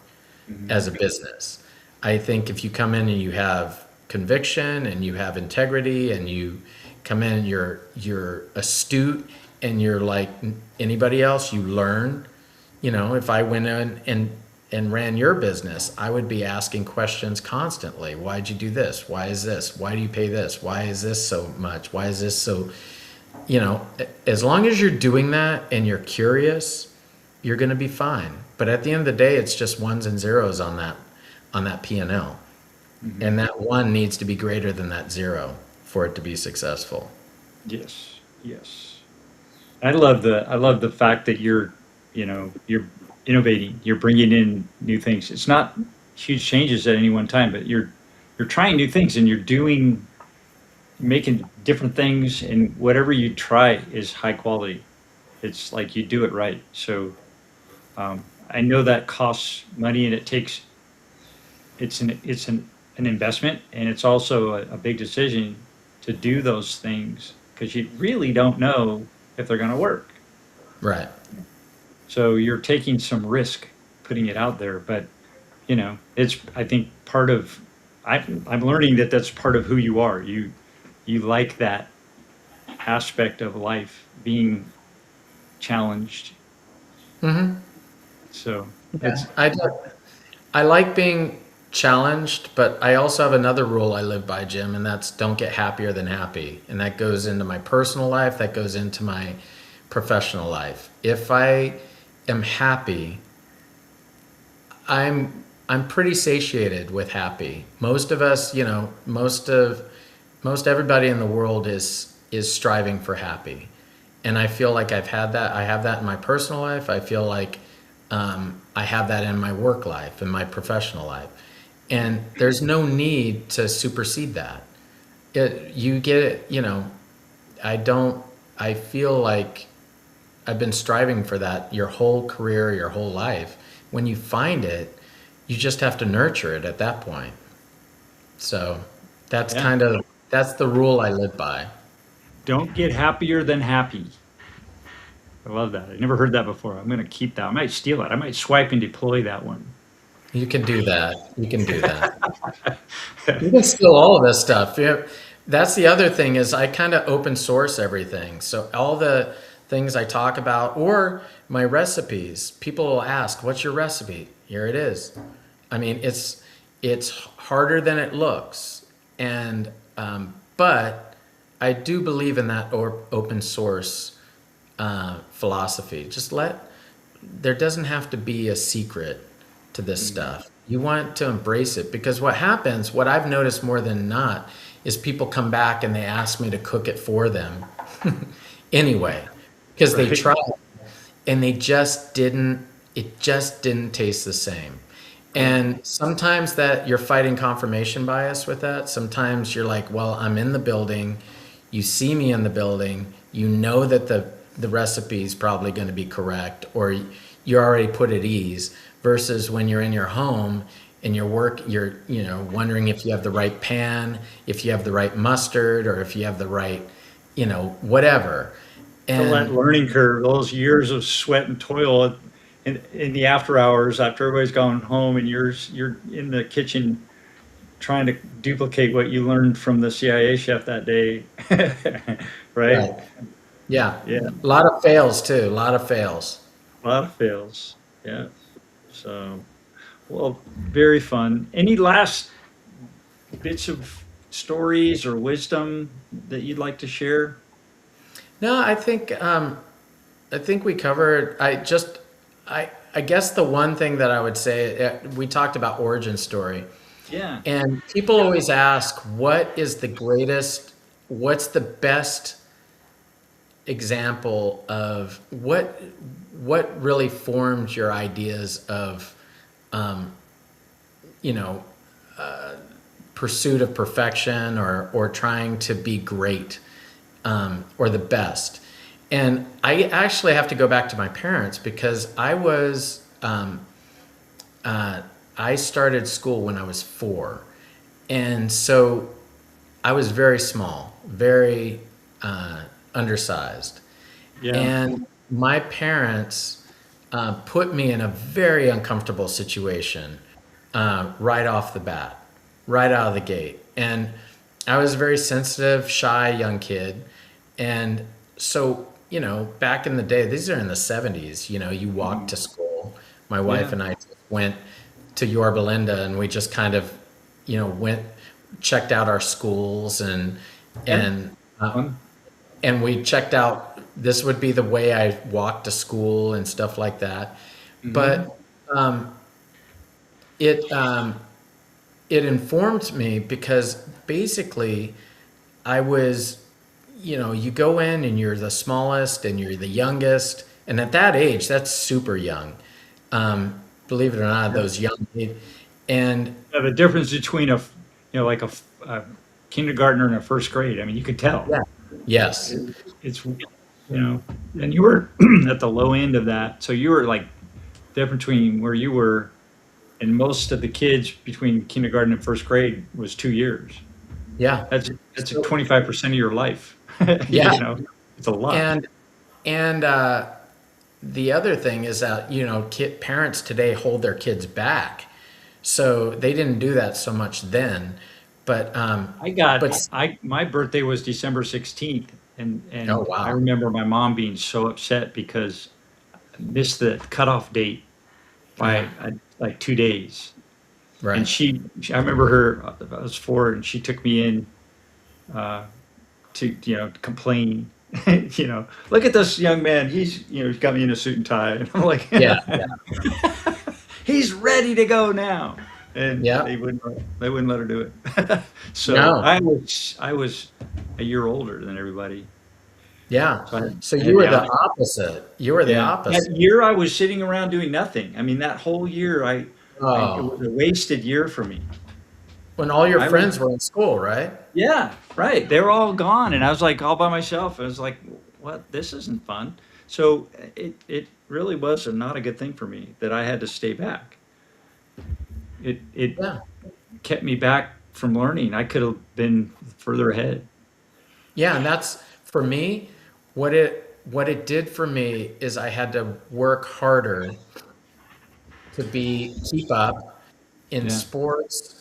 as a business. I think if you come in and you have conviction and you have integrity and you come in and you're astute and you're like anybody else, you learn. You know, if I went in and ran your business, I would be asking questions constantly. Why'd you do this? Why is this? Why do you pay this? Why is this so much? Why is this so, you know, as long as you're doing that and you're curious, you're going to be fine. But at the end of the day, it's just ones and zeros on that P&L. And that one needs to be greater than that zero for it to be successful. Yes, yes. I love the fact that you're innovating, you're bringing in new things. It's not huge changes at any one time, but you're trying new things and making different things, and whatever you try is high quality. It's like you do it right. So I know that costs money, and it's an investment, and it's also a big decision to do those things because you really don't know if they're going to work. Right. So you're taking some risk putting it out there, but it's, I think, part of, I'm learning that that's part of who you are. You like that aspect of life, being challenged. hmm So Yeah. it's, I like being challenged, but I also have another rule I live by, Jim, and that's don't get happier than happy. And that goes into my personal life, that goes into my professional life. If I am happy, I'm pretty satiated with happy. Most of us, most everybody in the world is striving for happy. And I feel like I've had that. I have that in my personal life. I feel like I have that in my work life, in my professional life. And there's no need to supersede that. You get it, I don't, I feel like I've been striving for that your whole career, your whole life. When you find it, you just have to nurture it at that point. So that's yeah, that's the rule I live by. don't get happier than happy. I love that. I never heard that before. I'm going to keep that. I might steal it. I might swipe and deploy that one. You can do that. You can do that. You can steal all of this stuff. Yeah, that's the other thing is I kind of open source everything. So all the things I talk about or my recipes, people will ask, "What's your recipe?" Here it is. I mean, it's harder than it looks, and but I do believe in that open source philosophy. There doesn't have to be a secret to this stuff. You want to embrace it because what I've noticed more than not is people come back and they ask me to cook it for them anyway because they Right. tried and it just didn't taste the same. And sometimes that you're fighting confirmation bias with that. Sometimes you're like, well, I'm in the building, you see me in the building, you know that the recipe is probably going to be correct, or you're already put at ease, versus when you're in your home and you're wondering if you have the right pan, if you have the right mustard, or if you have the right, whatever. So that And learning curve, those years of sweat and toil in the after hours after everybody's gone home and you're in the kitchen trying to duplicate what you learned from the CIA chef that day. Right? right, yeah, Yeah, a lot of fails too, a lot of fails. a lot of fails. Yeah. So, well, very fun. Any last bits of stories or wisdom that you'd like to share? No, I think we covered. I I guess the one thing that I would say, we talked about origin story, Yeah. and people always ask, what's the best example of what really formed your ideas of, um, you know, pursuit of perfection or trying to be great, or the best. And I actually have to go back to my parents because I started school when I was 4. And so I was very small, very undersized. Yeah. And my parents put me in a very uncomfortable situation right off the bat, right out of the gate. And I was a very sensitive, shy young kid. And so, back in the day, these are in the 70s, you walked to school. My wife Yeah. and I just went to Yorba Linda and we just kind of, went, checked out our schools Yeah. and, uh, Fun. and we checked out, this would be the way I walked to school and stuff like that. Hmm. But um, it, um, it informed me because basically I was, you go in and you're the smallest and you're the youngest. And at that age, that's super young. Believe it or not, Yeah. those young kids. And Yeah, the difference between like a kindergartner and a first grade. I mean, you could tell. yeah, yes, It's, and you were at the low end of that. So you were like difference between where you were and most of the kids between kindergarten and first grade was 2 years. yeah. That's a So, 25% of your life. yeah. It's a lot. And, and, the other thing is that, parents today hold their kids back. So they didn't do that so much then. But, but, My birthday was December 16th, oh, and I wow. remember my mom being so upset because I missed the cutoff date Yeah, by like 2 days. And right. I remember her, I was 4, and she took me in uh, to, complain. Look at this young man. He's got me in a suit and tie. And I'm like, Yeah, yeah, he's ready to go now. And yeah. they wouldn't let her do it. So No, I was a year older than everybody. yeah. So So I you had the were the out. opposite. You were the Yeah. That opposite. year I was sitting around doing nothing. I mean, that whole year it was Oh, a wasted year for me. when all your I was friends were in school, right? Yeah, right. They were all gone, and I was like all by myself. I was like, "What? This isn't fun." So it really was not a good thing for me that I had to stay back. It Yeah. kept me back from learning. I could have been further ahead. Yeah, and that's for me, what it did for me is I had to work harder to be keep up in Yeah, sports,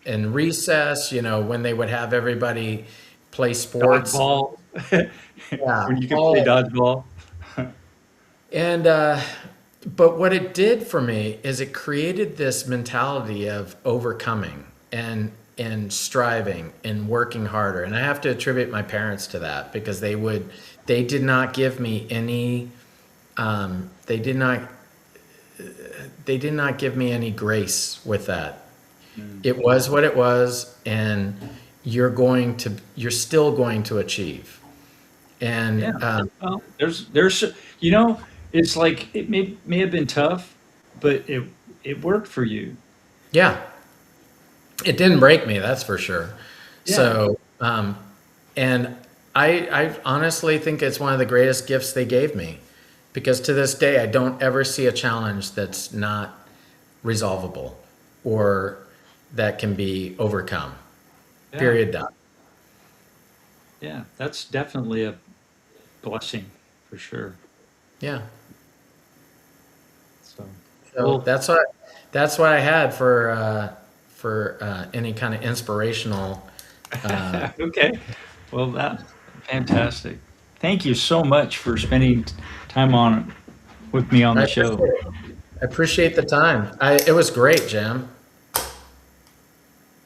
in recess, when they would have everybody play sports. dodgeball. Yeah, When you could play all dodgeball. and but what it did for me is it created this mentality of overcoming and striving and working harder. And I have to attribute my parents to that because they did not give me any they did not give me any grace with that. Mm. It was what it was, and you're still going to achieve. Yeah. And Well, there's you know, it's like it may have been tough, but it worked for you. yeah, it didn't break me, that's for sure. Yeah. So, and I honestly think it's one of the greatest gifts they gave me because to this day, I don't ever see a challenge that's not resolvable or that can be overcome. Yeah. Period. Dot. Yeah. That's definitely a blessing for sure. Yeah. So, So well, that's what I had for any kind of inspirational. Uh, okay. Well, that fantastic. Thank you so much for spending time on with me on I the appreciate show. it. I appreciate the time. It was great, Jim.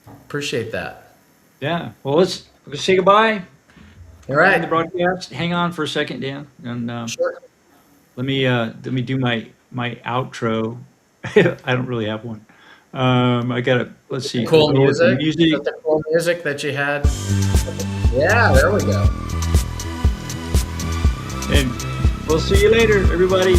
Appreciate that. Yeah. Well, let's say goodbye. All End the right. broadcast. Hang on for a second, Dan, and Sure. let me do my my outro. I don't really have one. I gotta, let's see. Cool I'll go with the music. Is that the cool music that you had? Yeah, there we go. And we'll see you later, everybody.